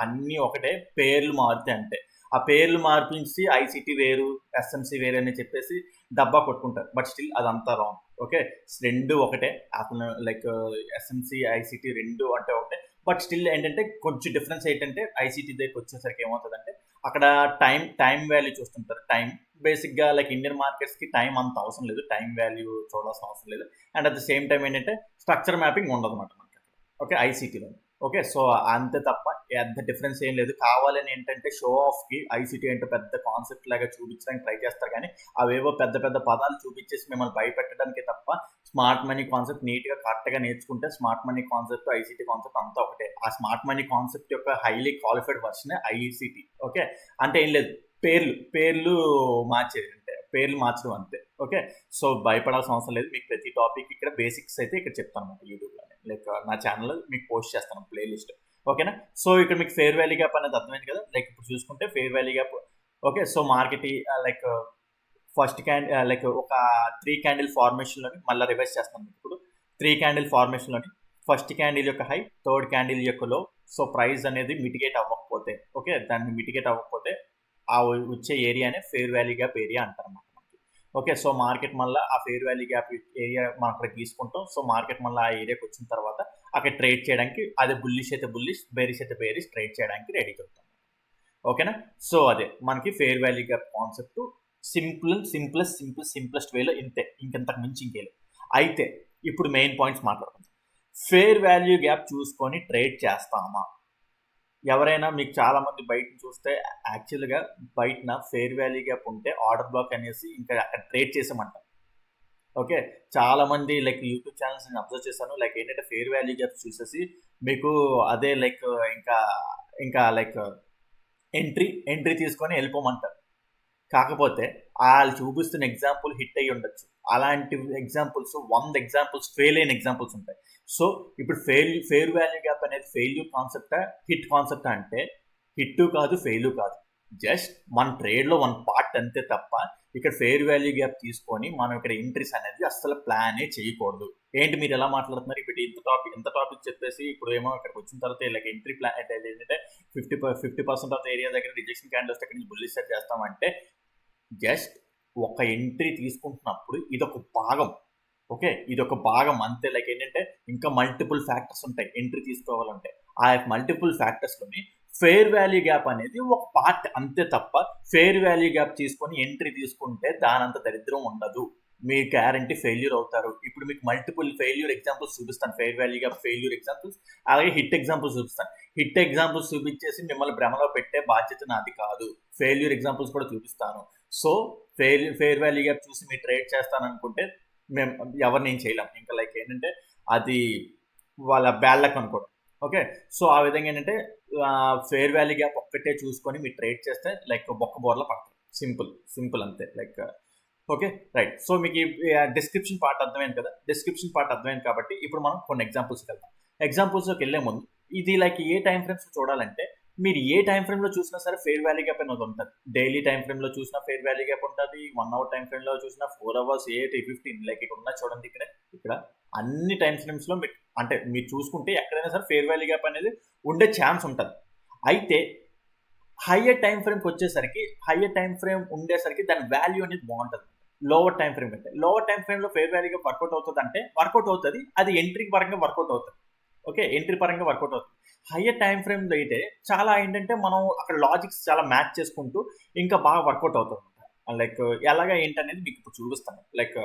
అన్నీ ఒకటే, పేర్లు మారితే అంటే ఆ పేర్లు మార్పించి ఐసీటీ వేరు ఎస్ఎంసీ వేరు అని చెప్పేసి డబ్బా కొట్టుకుంటారు. బట్ స్టిల్ అదంతా రాంగ్. ఓకే, రెండు ఒకటే, అతను లైక్ ఎస్ఎంసీ ఐసీటీ రెండు అంటే ఒకటే. బట్ స్టిల్ ఏంటంటే కొంచెం డిఫరెన్స్ ఏంటంటే ఐసీటీ దగ్గరికి వచ్చేసరికి ఏమవుతుందంటే అక్కడ టైం వాల్యూ చూస్తుంటారు. టైం బేసిక్గా లైక్ ఇండియన్ మార్కెట్స్కి టైం అంత అవసరం లేదు, టైం వాల్యూ చూడాల్సిన అవసరం లేదు. And at the same time ఏంటంటే స్ట్రక్చర్ మ్యాపింగ్ ఉండదు అనమాట మనకి అక్కడ. ఓకే, ఐసీటీలో. ఓకే, సో అంతే తప్ప అంత డిఫరెన్స్ ఏం లేదు. కావాలని ఏంటంటే షో ఆఫ్కి ఐసీటీ అంటే పెద్ద కాన్సెప్ట్ లాగా చూపించడానికి ట్రై చేస్తారు, కానీ అవేవో పెద్ద పెద్ద పదాలు చూపించేసి మిమ్మల్ని భయపెట్టడానికి తప్ప స్మార్ట్ మనీ కాన్సెప్ట్ నీట్గా కరెక్ట్గా నేర్చుకుంటే smart money concept ICT concept అంతా ఒకటే. ఆ స్మార్ట్ మనీ కాన్సెప్ట్ యొక్క highly qualified version ICT. Okay, అంటే ఏం లేదు, పేర్లు మార్చేది అంటే పేర్లు మార్చడం అంతే. ఓకే, సో భయపడాల్సిన అవసరం లేదు. మీకు ప్రతి టాపిక్ ఇక్కడ బేసిక్స్ అయితే ఇక్కడ చెప్తాను యూట్యూబ్లో, లైక్ నా ఛానల్లో మీకు పోస్ట్ చేస్తాను ప్లేలిస్ట్. ఓకేనా, సో ఇక్కడ మీకు ఫెయిర్ వాల్యూ గ్యాప్ అనేది అర్థమైంది కదా. లైక్ ఇప్పుడు చూసుకుంటే fair value gap. Okay, so market like first candle like ఒక 3 క్యాండిల్ ఫార్మేషన్లోని మళ్ళీ రివైజ్ చేస్తాం ఇప్పుడు 3 క్యాండిల్ ఫార్మేషన్లోని ఫస్ట్ క్యాండిల్ యొక్క హై, థర్డ్ క్యాండిల్ యొక్క లో. సో ప్రైస్ అనేది మిటిగేట్ అవ్వకపోతే, ఓకే, దాన్ని మిటిగేట్ అవ్వకపోతే ఆ వచ్చే ఏరియానే ఫెయిర్ వాల్యూ గ్యాప్ ఏరియా అంటారు మనకి. ఓకే, సో మార్కెట్ మళ్ళీ ఆ ఫెయిర్ వాల్యూ గ్యాప్ ఏరియా మనం అక్కడ తీసుకుంటాం. సో మార్కెట్ మళ్ళీ ఆ ఏరియాకి వచ్చిన తర్వాత అక్కడ ట్రేడ్ చేయడానికి, అదే బుల్లిష్ అయితే బుల్లిష్, బేరిష్ అయితే బేరిష్ ట్రేడ్ చేయడానికి రెడీ అవుతాం. ఓకేనా? సో అదే మనకి fair value gap concept simplest వేలో ఇంతే, ఇంకెంతకు మించి ఇంకేలేదు. అయితే ఇప్పుడు మెయిన్ పాయింట్స్ మాట్లాడుకుందాం. ఫెయిర్ వాల్యూ గ్యాప్ చూసుకొని ట్రేడ్ చేస్తామా? ఎవరైనా మీకు చాలా మంది బయట చూస్తే యాక్చువల్గా బయటన ఫెయిర్ వాల్యూ గ్యాప్ ఉంటే ఆర్డర్ బ్లాక్ అనేసి ఇంకా అక్కడ ట్రేడ్ చేసామంటాం. ఓకే, చాలా మంది లైక్ యూట్యూబ్ ఛానల్స్ నేను అబ్జర్వ్ చేశాను. లైక్ ఏంటంటే ఫెయిర్ వాల్యూ గ్యాప్ చూసేసి మీకు అదే లైక్ ఇంకా లైక్ ఎంట్రీ తీసుకొని వెళ్ళిపోమంటారు. కాకపోతే వాళ్ళు చూపిస్తున్న ఎగ్జాంపుల్ హిట్ అయ్యి ఉండొచ్చు. అలాంటి ఎగ్జాంపుల్స్ 100 ఎగ్జాంపుల్స్ ఫెయిల్ అయిన ఎగ్జాంపుల్స్ ఉంటాయి. సో ఇప్పుడు ఫెయిర్ వాల్యూ గ్యాప్ అనేది ఫెయిల్యూర్ కాన్సెప్టా హిట్ కాన్సెప్టా అంటే హిట్ కాదు, ఫెయిల్యూర్ కాదు, జస్ట్ మన ట్రేడ్లో 1 పార్ట్ అంతే తప్ప ఇక్కడ ఫెయిర్ వాల్యూ గ్యాప్ తీసుకొని మనం ఇక్కడ ఎంట్రీస్ అనేది అసలు ప్లానే చేయకూడదు. ఏంటి మీరు ఎలా మాట్లాడుతున్నారు? ఇప్పుడు ఇంత టాపిక్ చెప్పేసి ఇప్పుడు ఏమో ఇక్కడికి వచ్చిన తర్వాత ఇలా ఎంట్రీ ప్లాన్ ఏంటంటే 50% ఆఫ్ ద ఏరియా దగ్గర రిజెక్షన్ క్యాండిల్స్ దగ్గర నుంచి బుల్లిష్ సెట్ చేస్తామంటే జస్ట్ ఒక ఎంట్రీ తీసుకుంటున్నప్పుడు ఇదొక భాగం. ఓకే, ఇదొక భాగం అంతే. లైక్ ఏంటంటే ఇంకా మల్టిపుల్ ఫ్యాక్టర్స్ ఉంటాయి ఎంట్రీ తీసుకోవాలంటే. ఆ మల్టిపుల్ ఫ్యాక్టర్స్లోని ఫెయిర్ వాల్యూ గ్యాప్ అనేది ఒక పార్ట్ అంతే తప్ప ఫెయిర్ వాల్యూ గ్యాప్ తీసుకొని ఎంట్రీ తీసుకుంటే దానంత దరిద్రం ఉండదు. మీ గ్యారంటీ ఫెయిల్యూర్ అవుతారు. ఇప్పుడు మీకు మల్టిపుల్ ఫెయిల్యూర్ ఎగ్జాంపుల్స్ చూపిస్తాను. Fair value gap failure examples, అలాగే హిట్ ఎగ్జాంపుల్స్ చూపిస్తాను. హిట్ ఎగ్జాంపుల్స్ చూపించేసి మిమ్మల్ని భ్రమలో పెట్టే బాధ్యత నాది కాదు. ఫెయిల్యూర్ ఎగ్జాంపుల్స్ కూడా చూపిస్తాను. సో ఫెయిర్ వాల్యూ గ్యాప్ చూసి మీరు ట్రేడ్ చేస్తాననుకుంటే మేము ఎవరిని ఏం చేయలేం. ఇంకా లైక్ ఏంటంటే అది వాళ్ళ బ్యాడ్ లక్ అనుకోవడం. ఓకే, సో ఆ విధంగా ఏంటంటే ఫెయిర్ వాల్యూ గ్యాప్ ఒక్కటే చూసుకొని మీరు ట్రేడ్ చేస్తే లైక్ బొక్క బోర్లో పడతారు. సింపుల్ అంతే. Like okay, right. సో మీకు డిస్క్రిప్షన్ పార్ట్ అర్థమైంది కదా? డిస్క్రిప్షన్ పార్ట్ అర్థమైంది కాబట్టి ఇప్పుడు మనం కొన్ని ఎగ్జాంపుల్స్కి వెళ్తాం. ఎగ్జాంపుల్స్లోకి వెళ్ళే ముందు ఇది లైక్ ఏ టైం ఫ్రేమ్స్ చూడాలంటే మీరు ఏ టైం ఫ్రేమ్లో చూసినా సరే ఫెయిర్ వాల్యూ గ్యాప్ అనేది ఉంటుంది. డైలీ టైం ఫ్రేమ్లో చూసినా ఫెయిర్ వాల్యూ గ్యాప్ ఉంటుంది. 1 అవర్ టైం ఫ్రేమ్లో చూసినా 4 అవర్స్ 8 15 లైక్ ఇక్కడ ఉన్న చూడండి. ఇక్కడ అన్ని టైం ఫ్రేమ్స్లో అంటే మీరు చూసుకుంటే ఎక్కడైనా సరే ఫెయిర్ వాల్యూ గ్యాప్ అనేది ఉండే ఛాన్స్ ఉంటుంది. అయితే హయ్యర్ టైం ఫ్రేమ్కి వచ్చేసరికి హయ్యర్ టైం ఫ్రేమ్ ఉండేసరికి దాని వాల్యూ అనేది బాగుంటుంది. లోవర్ టైం ఫ్రేమ్ అంటే లోవర్ టైం ఫ్రేమ్లో ఫెయిర్ వాల్యూ గ్యాప్ వర్కౌట్ అవుతుంది అంటే వర్కౌట్ అవుతుంది. అది ఎంట్రీ పరంగా వర్కౌట్ అవుతుంది. ఓకే, ఎంట్రీ పరంగా వర్కౌట్ అవుతుంది. హయ్యర్ టైం ఫ్రేమ్లో అయితే చాలా ఏంటంటే మనం అక్కడ లాజిక్స్ చాలా మ్యాచ్ చేసుకుంటూ ఇంకా బాగా వర్కౌట్ అవుతుంది. లైక్ ఎలాగా ఏంటనేది మీకు ఇప్పుడు చూపిస్తాను. లైక్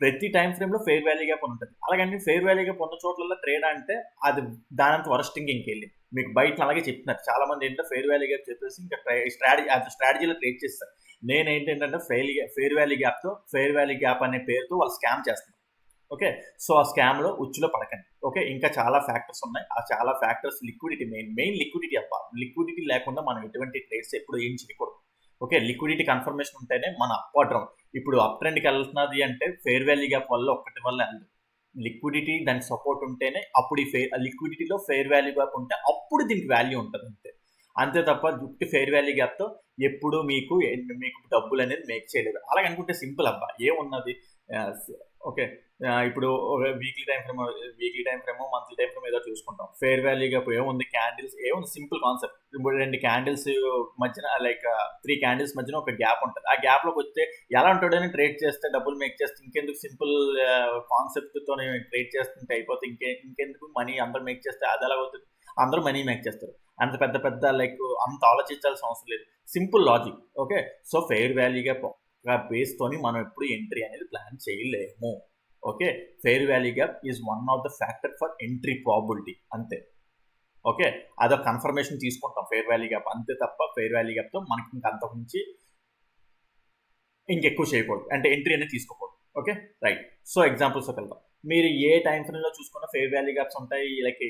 ప్రతి టైం ఫ్రేమ్లో ఫెయిర్ వాల్యూ గ్యాప్ ఉంటుంది. అలాగని ఫెయిర్ వాల్యూ గ్యాప్ ఉన్న చోట్ల ట్రేడ్ అంటే అది దానంత వరస్టింగ్ ఇంకెళ్ళి మీకు బయట అలాగే చెప్తున్నారు. చాలా మంది ఏంటంటే ఫెయిర్ వాల్యూ గ్యాప్ చెప్పేసి ఇంకా స్ట్రాటజీలో ట్రేడ్ చేస్తారు. నేనేంటంటే ఫెయిర్ వాల్యూ గ్యాప్ అనే పేరుతో వాళ్ళు స్కామ్ చేస్తున్నారు. ఓకే, సో ఆ స్కామ్లో ఉచ్చులో పడకండి. ఓకే, ఇంకా చాలా ఫ్యాక్టర్స్ ఉన్నాయి. ఆ చాలా ఫ్యాక్టర్స్ లిక్విడిటీ మెయిన్ లిక్విడిటీ అప్ప. లిక్విడిటీ లేకుండా మనం ఎటువంటి ట్రేడ్స్ ఎప్పుడు ఏం చేయకూడదు. ఓకే, లిక్విడిటీ కన్ఫర్మేషన్ ఉంటేనే మన అప్ ఇప్పుడు అప్ ట్రెండ్కి వెళ్తున్నది అంటే ఫెయిర్ వాల్యూ గ్యాప్ వల్ల ఒక్కటి వల్ల వెళ్ళదు. లిక్విడిటీ దానికి సపోర్ట్ ఉంటేనే అప్పుడు లిక్విడిటీలో ఫెయిర్ వాల్యూ గ్యాప్ ఉంటే అప్పుడు దీనికి వాల్యూ ఉంటుంది అంతే తప్ప జుట్టు ఫెయిర్ వాల్యూ గ్యాప్తో ఎప్పుడు మీకు డబ్బులు అనేది మేక్ చేయలేదు. అలాగే అనుకుంటే సింపుల్ అబ్బా ఏమున్నది. ఓకే, ఇప్పుడు weekly time frame monthly time frame ఏదో చూసుకుంటాం. ఫెయిర్ వాల్యూ గ్యాప్ ఏముంది, క్యాండిల్స్ ఏముంది, సింపుల్ కాన్సెప్ట్. ఇప్పుడు 2 క్యాండిల్స్ మధ్యన లైక్ 3 క్యాండిల్స్ మధ్యన ఒక గ్యాప్ ఉంటుంది. ఆ గ్యాప్లోకి వస్తే ఎలా ఉంటాడని ట్రేడ్ చేస్తే డబ్బులు మేక్ చేస్తే ఇంకెందుకు సింపుల్ కాన్సెప్ట్తో ట్రేడ్ చేస్తుంటే అయిపోతే ఇంకెందుకు మనీ అందరూ మేక్ చేస్తే అది ఎలా అవుతుంది? అందరూ మనీ మేక్ చేస్తారు. అంత పెద్ద లైక్ అంత ఆలోచించాల్సిన అవసరం లేదు. Simple logic. Okay, so fair value gap బేస్తోని మనం ఎప్పుడు ఎంట్రీ అనేది ప్లాన్ చేయలేము. Okay, fair value gap is one of the factor for entry probability అంతే. ఓకే, అదొక కన్ఫర్మేషన్ తీసుకుంటాం ఫెయిర్ వాల్యూ గ్యాప్ అంతే తప్ప ఫెయిర్ వాల్యూ గ్యాప్తో మనకి ఇంకా అంతకుమించి ఇంకెక్కువ చేయకూడదు, అంటే ఎంట్రీ అనేది తీసుకోకూడదు. Okay, right. సో ఎగ్జాంపుల్స్కి వెళ్దాం. మీరు ఏ టైం ఫ్రేమ్లో చూసుకున్న ఫెయిర్ వాల్యూ గ్యాప్స్ ఉంటాయి. లైక్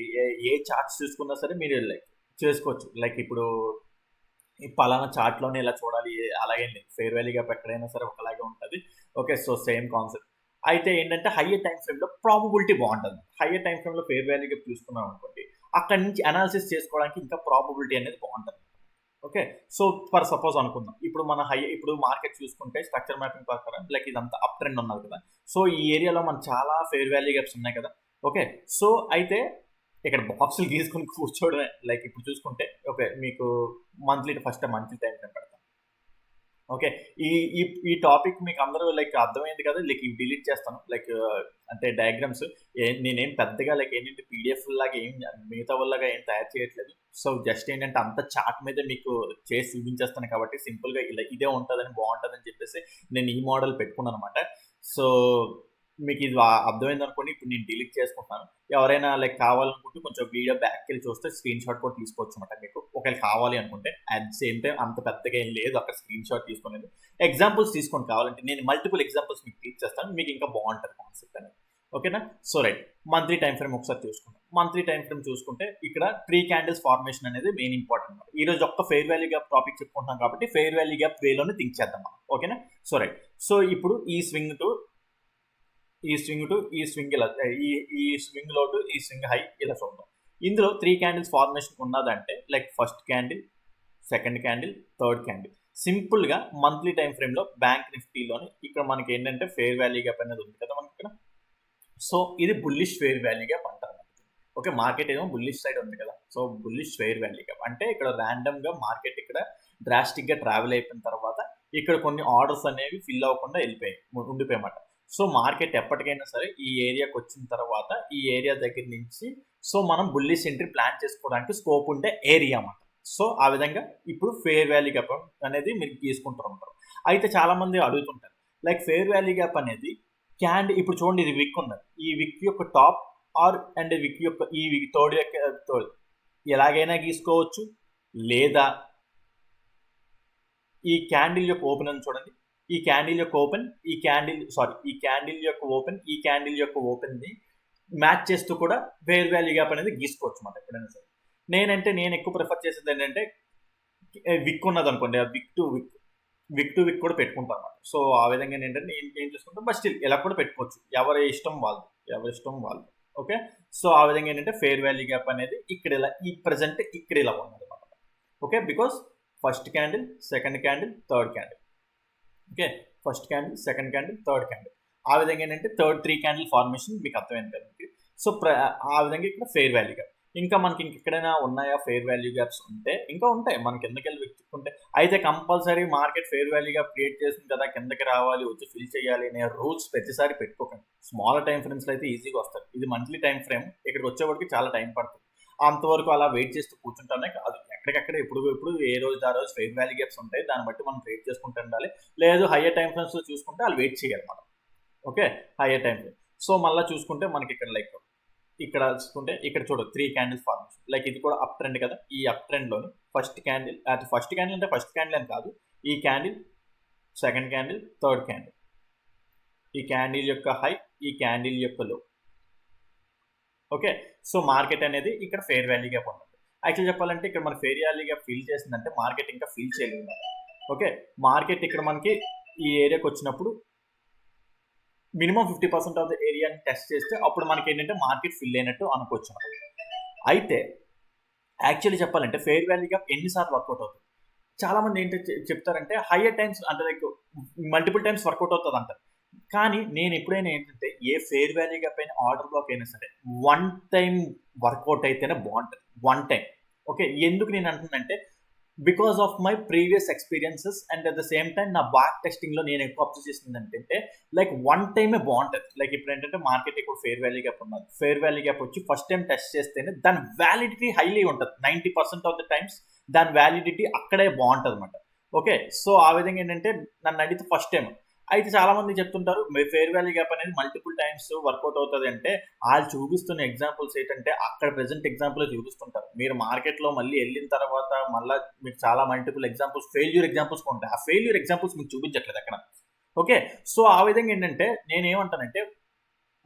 ఏ చార్ట్స్ చూసుకున్నా సరే మీరు లైక్ చేసుకోవచ్చు. లైక్ ఇప్పుడు ఈ పలానా చార్ట్లోనే ఇలా చూడాలి అలాగే లేదు. ఫెయిర్ వాల్యూ గ్యాప్ ఎక్కడైనా సరే ఒకలాగే ఉంటుంది. Okay, so same concept. అయితే ఏంటంటే హయ్యర్ టైం ఫ్రేమ్లో ప్రాబబిలిటీ బాగుంటుంది. హయ్యర్ టైం ఫ్రేమ్లో ఫెయిర్ వాల్యూ గ్యాప్ చూసుకున్నాం అనుకోండి, అక్కడి నుంచి అనాలిసిస్ చేసుకోవడానికి ఇంకా ప్రాబబిలిటీ అనేది బాగుంటుంది. ఓకే. సో ఫర్ సపోజ్ అనుకుందాం, ఇప్పుడు మార్కెట్ చూసుకుంటే స్ట్రక్చర్ మ్యాపింగ్ ప్రకారం లైక్ ఇదంతా అప్ ట్రెండ్ ఉన్నది కదా. సో ఈ ఏరియాలో మనకు చాలా ఫెయిర్ వాల్యూ గ్యాప్స్ ఉన్నాయి కదా. ఓకే. సో అయితే ఇక్కడ బాక్సులు గీసుకొని కూర్చోవడమే. లైక్ ఇప్పుడు చూసుకుంటే ఓకే, మీకు ఫస్ట్ మంత్లీ టైం ఫ్రేమ్ పెడతాం. ఓకే. ఈ ఈ ఈ టాపిక్ మీకు అందరూ లైక్ అర్థమైంది కదా. లైక్ ఇవి డిలీట్ చేస్తాను. లైక్ అంటే డయాగ్రామ్స్ నేనేం పెద్దగా లైక్ ఏంటంటే పీడిఎఫ్ లాగా ఏం మిగతా వాళ్ళగా ఏం తయారు చేయట్లేదు. సో జస్ట్ ఏంటంటే అంత చార్ట్ మీద మీకు చేసి చూపించేస్తాను కాబట్టి సింపుల్గా ఇలా ఇదే ఉంటుందని బాగుంటుందని చెప్పేసి నేను ఈ మోడల్ పెట్టుకున్నాను అనమాట. సో మీకు ఇది అర్థమైంది అనుకోండి. ఇప్పుడు నేను డిలీట్ చేసుకుంటాను. ఎవరైనా లైక్ కావాలనుకుంటే కొంచెం వీడియో బ్యాక్కి వెళ్ళి చూస్తే స్క్రీన్ షాట్ కూడా తీసుకోవచ్చు అనమాట మీకు, ఒకవేళ కావాలి అనుకుంటే. అట్ సేమ్ టైం అంత పెద్దగా ఏం లేదు అక్కడ స్క్రీన్ షాట్ తీసుకునేది. ఎగ్జాంపుల్స్ తీసుకోండి కావాలంటే, నేను మల్టిపుల్ ఎగ్జాంపుల్స్ మీకు టీచ్ చేస్తాను, మీకు ఇంకా బాగుంటుంది కాన్సెప్ట్ అనేది. ఓకేనా. So right, monthly time frame ఒకసారి చూసుకుంటాం. మంత్లీ టైం ఫ్రేమ్ చూసుకుంటే ఇక్కడ 3 క్యాండిల్స్ ఫార్మేషన్ అనేది మెయిన్ ఇంపార్టెంట్. ఈ రోజు ఒక్క ఫెయిర్ వాల్యూ గ్యాప్ టాపిక్ చెప్పుకుంటున్నాం కాబట్టి ఫెయిర్ వాల్యూ గ్యాప్ వేలోనే థింక్ చేద్దాం మనం. ఓకేనా. సో రైట్, సో ఇప్పుడు ఈ స్వింగ్ టు ఈ స్వింగ్ ఇలా, ఈ స్వింగ్ లో టు ఈ స్వింగ్ హై ఇలా చూద్దాం. ఇందులో 3 క్యాండిల్స్ ఫార్మేషన్ ఉన్నదంటే like first candle, second candle, third candle. సింపుల్గా మంత్లీ టైం ఫ్రేమ్లో బ్యాంక్ నిఫ్టీలోని ఇక్కడ మనకి ఏంటంటే ఫెయిర్ వాల్యూ గ్యాప్ అనేది ఉంది కదా మనకి ఇక్కడ. సో ఇది బుల్లిష్ ఫెయిర్ వాల్యూ గ్యాప్ అంటారు. ఓకే, మార్కెట్ ఏమో బుల్లిష్ సైడ్ ఉంది కదా. So bullish fair value gap అంటే ఇక్కడ ర్యాండమ్గా మార్కెట్ ఇక్కడ డ్రాస్టిక్గా ట్రావెల్ అయిపోయిన తర్వాత ఇక్కడ కొన్ని ఆర్డర్స్ అనేవి ఫిల్ అవ్వకుండా ఉండిపోయామాట. సో మార్కెట్ ఎప్పటికైనా సరే ఈ ఏరియాకి వచ్చిన తర్వాత ఈ ఏరియా దగ్గర నుంచి సో మనం బుల్లిష్ ఎంట్రీ ప్లాన్ చేసుకోవడానికి స్కోప్ ఉండే ఏరియా అన్నమాట. సో ఆ విధంగా ఇప్పుడు ఫెయిర్ వాల్యూ గ్యాప్ అనేది మీరు తీసుకుంటూ ఉంటారు. అయితే చాలా మంది అడుగుతుంటారు లైక్ ఫెయిర్ వాల్యూ గ్యాప్ అనేది ఇప్పుడు చూడండి, ఇది విక్ ఉన్నది. ఈ విక్ యొక్క టాప్ అండ్ విక్ యొక్క ఈ థర్డ్ యొక్క ఎలాగైనా గీసుకోవచ్చు, లేదా ఈ క్యాండిల్ యొక్క ఓపెన్ అని చూడండి. ఈ క్యాండిల్ యొక్క ఓపెన్ ఈ క్యాండిల్ యొక్క ఓపెన్ ని మ్యాచ్ చేస్తూ కూడా ఫెయిర్ వాల్యూ గ్యాప్ అనేది గీసుకోవచ్చు అన్నమాట ఎప్పుడైనా సరే. నేను ఎక్కువ ప్రిఫర్ చేసేది ఏంటంటే విక్ ఉన్నది అనుకోండి, విక్ టు విక్ కూడా పెట్టుకుంటాం అన్నమాట. సో ఆ విధంగా ఏంటంటే నేను ఏం చేసుకుంటాం, బట్ స్టిల్ ఇలా కూడా పెట్టుకోవచ్చు, ఎవరి ఇష్టం వాళ్ళు. ఓకే. సో ఆ విధంగా ఏంటంటే ఫెయిర్ వాల్యూ గ్యాప్ అనేది ఇక్కడ ఇలా ఈ ప్రెసెంట్ ఇక్కడ ఇలా ఉన్నది అన్నమాట. Okay, because first candle, second candle, third candle. Okay, first candle, second candle, third candle. ఆ విధంగా ఏంటంటే 3 క్యాండిల్ ఫార్మేషన్ మీకు అర్థమైంది కదా మీకు. సో ఆ విధంగా ఇక్కడ ఫెయిర్ వాల్యూ గ్యాప్. ఇంకా మనకి ఇంకెక్కడైనా ఉన్నాయా ఫెయిర్ వాల్యూ గ్యాప్స్ ఉంటే ఇంకా ఉంటాయి మనకి కిందకెళ్ళి వెతుక్కుంటే. అయితే compulsory market fair value gap create చేసింది కదా, కిందకి రావాలి, వచ్చి ఫిల్ చేయాలి అనే రూల్స్ ప్రతిసారి పెట్టుకోకండి. స్మాల్ టైం ఫ్రేమ్స్లో అయితే ఈజీగా వస్తారు. ఇది మంత్లీ టైం ఫ్రేమ్, ఇక్కడికి వచ్చేవాడికి చాలా టైం పడుతుంది. అంతవరకు అలా వెయిట్ చేస్తూ కూర్చుంటానే కాదు, ఎక్కడికక్కడ ఇప్పుడు ఏ రోజు ఆ రోజు ఫెయిర్ వాల్యూ గ్యాప్స్ ఉంటాయి, దాన్ని బట్టి మనం వెయిట్ చేసుకుంటూ ఉండాలి. లేదు హయ్యర్ టైం ఫ్రేమ్స్లో చూసుకుంటే వాళ్ళు వెయిట్ చేయాలి మనం. Okay, higher time frame. So మళ్ళీ చూసుకుంటే మనకి ఇక్కడ లైక్ ఇక్కడ చూసుకుంటే ఇక్కడ చూడు 3 క్యాండిల్స్ ఫార్మేషన్. లైక్ ఇది కూడా అప్ ట్రెండ్ కదా. ఈ అప్ ట్రెండ్లోని ఫస్ట్ క్యాండిల్ అంటే ఫస్ట్ క్యాండిల్ అని కాదు, ఈ candle, second candle, third candle, ఈ క్యాండిల్ యొక్క హై, ఈ క్యాండిల్ యొక్క లో. ఓకే, సో మార్కెట్ అనేది ఇక్కడ ఫెయిర్ వాల్యూ గ్యాప్ ఉంటుంది. యాక్చువల్ చెప్పాలంటే ఇక్కడ మన ఫెయిర్ వాల్యూ గ్యాప్ ఫిల్ చేసిందంటే మార్కెట్ ఇంకా ఫిల్ చేయలేదు. ఓకే, మార్కెట్ ఇక్కడ మనకి ఈ ఏరియాకి వచ్చినప్పుడు మినిమం 50% ఆఫ్ ద ఏరియాని టెస్ట్ చేస్తే అప్పుడు మనకి ఏంటంటే మార్కెట్ ఫిల్ అయినట్టు అనుకోవచ్చు. అయితే యాక్చువల్లీ చెప్పాలంటే ఫెయిర్ వాల్యూ గ్యాప్ ఎన్నిసార్లు వర్కౌట్ అవుతుంది, చాలా మంది ఏంటంటే చెప్తారంటే హయ్యర్ టైమ్స్ అంటే లైక్ మల్టిపుల్ టైమ్స్ వర్కౌట్ అవుతుంది అంటారు. కానీ నేను ఎప్పుడైనా ఏంటంటే ఏ ఫెయిర్ వాల్యూ గ్యాప్ అయినా ఆర్డర్ బ్లాక్ అయినా సరే 1 టైం వర్కౌట్ అయితేనే బాగుంటుంది. 1 టైం. ఓకే, ఎందుకు నేను అంటున్నానంటే because of my previous experiences and at the same time నా బ్యాక్ టెస్టింగ్లో నేను ఎక్కువ అబ్జర్వ్ చేసింది ఏంటంటే లైక్ 1 టైమే బాగుంటుంది. లైక్ ఇప్పుడు ఏంటంటే మార్కెట్ ఎక్కువ ఫెయిర్ వాల్యూ గ్యాప్ ఉన్నది. ఫెయిర్ వాల్యూ గ్యాప్ వచ్చి ఫస్ట్ టైం టెస్ట్ చేస్తేనే దాని వ్యాలిడిటీ హైలీ ఉంటుంది. 90% ఆఫ్ ద టైమ్స్ దాని వ్యాలిడిటీ అక్కడే బాగుంటుంది అనమాట. ఓకే, సో ఆ విధంగా ఏంటంటే నన్ను అడిగితే ఫస్ట్ టైం. అయితే చాలా మంది చెప్తుంటారు ఫెయిర్ వాల్యూ గ్యాప్ అనేది మల్టిపుల్ టైమ్స్ వర్కౌట్ అవుతుంది అంటే వాళ్ళు చూపిస్తున్న ఎగ్జాంపుల్స్ ఏంటంటే అక్కడ ప్రెసెంట్ ఎగ్జాంపుల్ చూపిస్తుంటారు. మీరు మార్కెట్లో మళ్ళీ వెళ్ళిన తర్వాత మళ్ళీ మీకు చాలా మల్టిపుల్ ఎగ్జాంపుల్స్, ఫెయిల్యూర్ ఎగ్జాంపుల్స్ ఉంటాయి. ఆ ఫెయిల్యూర్ ఎగ్జాంపుల్స్ మీకు చూపించట్లేదు అక్కడ. ఓకే, సో ఆ విధంగా ఏంటంటే నేనేమంటానంటే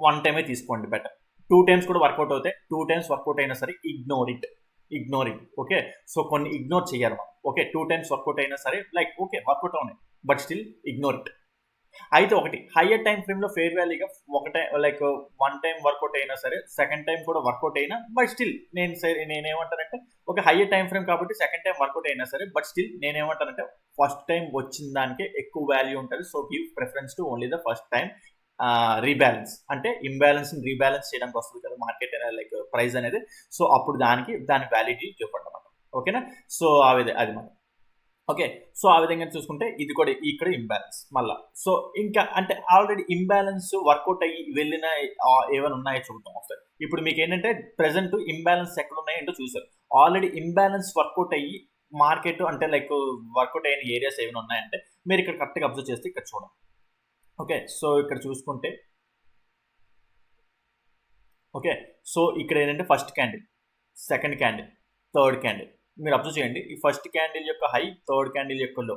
1 టైమే తీసుకోండి బెటర్. 2 టైమ్స్ కూడా వర్కౌట్ అవుతాయి. 2 టైమ్స్ వర్కౌట్ అయినా సరే ఇగ్నోర్ ఇట్. ఓకే, సో కొన్ని ఇగ్నోర్ చేయాలి మనం. ఓకే, 2 టైమ్స్ వర్కౌట్ అయినా సరే లైక్ ఓకే వర్కౌట్ అవునాయి బట్ స్టిల్ ఇగ్నోర్ ఇట్. అయితే ఒకటి హయ్యర్ టైం ఫ్రేమ్లో ఫెయిర్ వాల్యూగా లైక్ 1 టైం వర్కౌట్ అయినా సరే సెకండ్ టైం కూడా వర్కౌట్ అయినా బట్ స్టిల్ నేనేమంటానంటే ఒక హయ్యర్ టైం ఫ్రేమ్ కాబట్టి సెకండ్ టైం వర్కౌట్ అయినా సరే, బట్ స్టిల్ నేనేమంటానంటే ఫస్ట్ టైం వచ్చిన దానికే ఎక్కువ వాల్యూ ఉంటుంది. So give preference to only the first time rebalance. అంటే ఇంబ్యాలెన్స్ రీబ్యాలెన్స్ చేయడానికి వస్తుంది కదా మార్కెట్ లైక్ ప్రైస్ అనేది. సో అప్పుడు దాని వ్యాలిడిటీ చెప్పండి అనమాట. ఓకేనా? సో అది మనం ఓకే. సో ఆ విధంగా చూసుకుంటే ఇది కూడా ఇక్కడ ఇంబ్యాలెన్స్ మళ్ళా. సో ఇంకా అంటే ఆల్రెడీ ఇంబ్యాలెన్స్ వర్కౌట్ అయ్యి వెళ్ళిన ఏమైనా ఉన్నాయో చూద్దాం ఒకసారి. ఇప్పుడు మీకు ఏంటంటే ప్రెసెంట్ ఇంబ్యాలెన్స్ ఎక్కడ ఉన్నాయంటో చూసారు. ఆల్రెడీ ఇంబ్యాలెన్స్ వర్కౌట్ అయ్యి మార్కెట్ అంటే లైక్ వర్కౌట్ అయిన ఏరియాస్ ఏమైనా ఉన్నాయంటే మీరు ఇక్కడ కరెక్ట్గా అబ్జర్వ్ చేస్తే ఇక్కడ చూడండి. ఓకే. సో ఇక్కడ చూసుకుంటే ఓకే. సో ఇక్కడ ఏంటంటే first candle, second candle, third candle మీరు అబ్జర్వ్ చేయండి. ఈ ఫస్ట్ క్యాండిల్ యొక్క హై, థర్డ్ క్యాండిల్ యొక్క లో.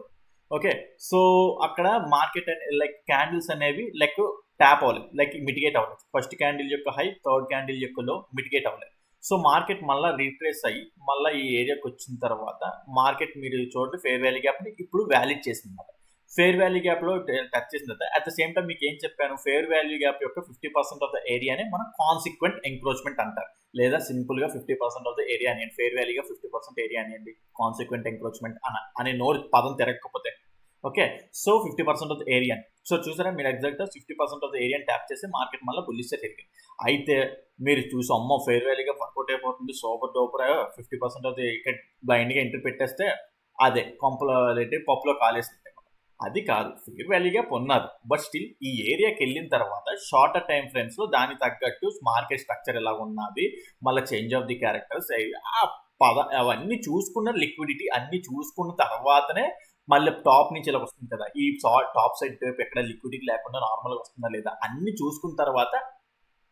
ఓకే. సో అక్కడ మార్కెట్ లైక్ క్యాండిల్స్ అనేవి లైక్ ట్యాప్ అవ్వలేదు, లైక్ మిటిగేట్ అవ్వలేదు. ఫస్ట్ క్యాండిల్ యొక్క హై, థర్డ్ క్యాండిల్ యొక్క లో మిటిగేట్ అవ్వలేదు. సో మార్కెట్ మళ్ళీ రీట్రేస్ అయ్యి మళ్ళీ ఈ ఏరియాకి వచ్చిన తర్వాత మార్కెట్ మీరు చూడండి ఫెయిర్ వాల్యూ గ్యాప్ని ఇప్పుడు వ్యాలిడ్ చేసింది అన్నమాట. ఫెయిర్ వాల్యూ గ్యాప్లో టచ్ చేసిన తర్వాత అట్ ద సేమ్ టైం మీకు ఏం చెప్పాను, ఫెయిర్ వాల్యూ గ్యాప్ యొక్క 50% ఆఫ్ ద ఏరియానే మనం కాన్సిక్వెంట్ ఎంక్రోచ్మెంట్ అంటారు, లేదా సింపుల్గా 50% ఆఫ్ ద ఏరియా అనియండి. ఫెయిర్ వాల్యూగా 50% ఏరియా అనియండి, కాన్సిక్వెంట్ ఎంక్రోచ్మెంట్ అనే పదం తిరగకపోతే. Okay. So 50% of the area. So చూసారా మీరు ఎగ్జాక్ట్గా 50% ఆఫ్ ద ఏరియాని ట్యాప్ చేసి మార్కెట్ మళ్ళీ బుల్లిష్గా తిరిగింది. అయితే మీరు చూసి అమ్మో ఫెయిర్ వాల్యూగా వర్కౌట్ అయిపోతుంది సూపర్ డూపర్ 50% ఆఫ్ ద ఇక్కడ బ్లైండ్గా ఎంట్రీ పెట్టేస్తే అదే పప్పులో కాలేస్తుంది. అది కాదు, ఫెయిర్ వాల్యూగా పొన్నది. బట్ స్టిల్ ఈ ఏరియాకి వెళ్ళిన తర్వాత షార్టర్ టైం ఫ్రేమ్స్ లో దానికి తగ్గట్టు మార్కెట్ స్ట్రక్చర్ ఎలా ఉన్నది, మళ్ళీ చేంజ్ ఆఫ్ ది క్యారెక్టర్స్ అవన్నీ చూసుకున్న లిక్విడిటీ అన్ని చూసుకున్న తర్వాతనే మళ్ళీ టాప్ నుంచి ఇలా వస్తుంది కదా, ఈ టాప్ సైడ్ టైప్ ఎక్కడ లిక్విడిటీ లేకుండా నార్మల్గా వస్తుందా లేదా అన్ని చూసుకున్న తర్వాత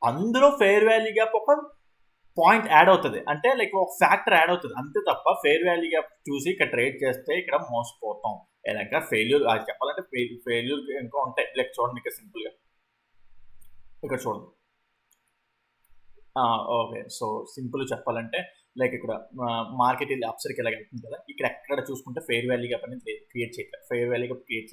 అందులో ఫెయిర్ వాల్యూ గ్యాప్ ఒక పాయింట్ యాడ్ అవుతుంది, అంటే లైక్ ఒక ఫ్యాక్టర్ యాడ్ అవుతుంది అంతే తప్ప ఫెయిర్ వాల్యూ గ్యాప్ చూసి ఇక్కడ ట్రేడ్ చేస్తే ఇక్కడ మోసపోతాం. ఇంకా ఫెయిల్యూర్ అది చెప్పాలంటే ఫెయిల్యూర్ ఇంకా ఉంటాయి. లైక్ చూడండి ఇక్కడ సింపుల్గా ఇక్కడ చూడండి. ఓకే. సో సింపుల్ చెప్పాలంటే లైక్ ఇక్కడ మార్కెట్ వెళ్ళి అప్సర్కి ఎలా వెళ్తుంది కదా, ఇక్కడ ఎక్కడ చూసుకుంటే ఫెయిర్ వాల్యూ గ్యాప్ అనేది క్రియేట్ చేయలేదు, ఫెయిర్ వాల్యూ గ్యాప్ క్రియేట్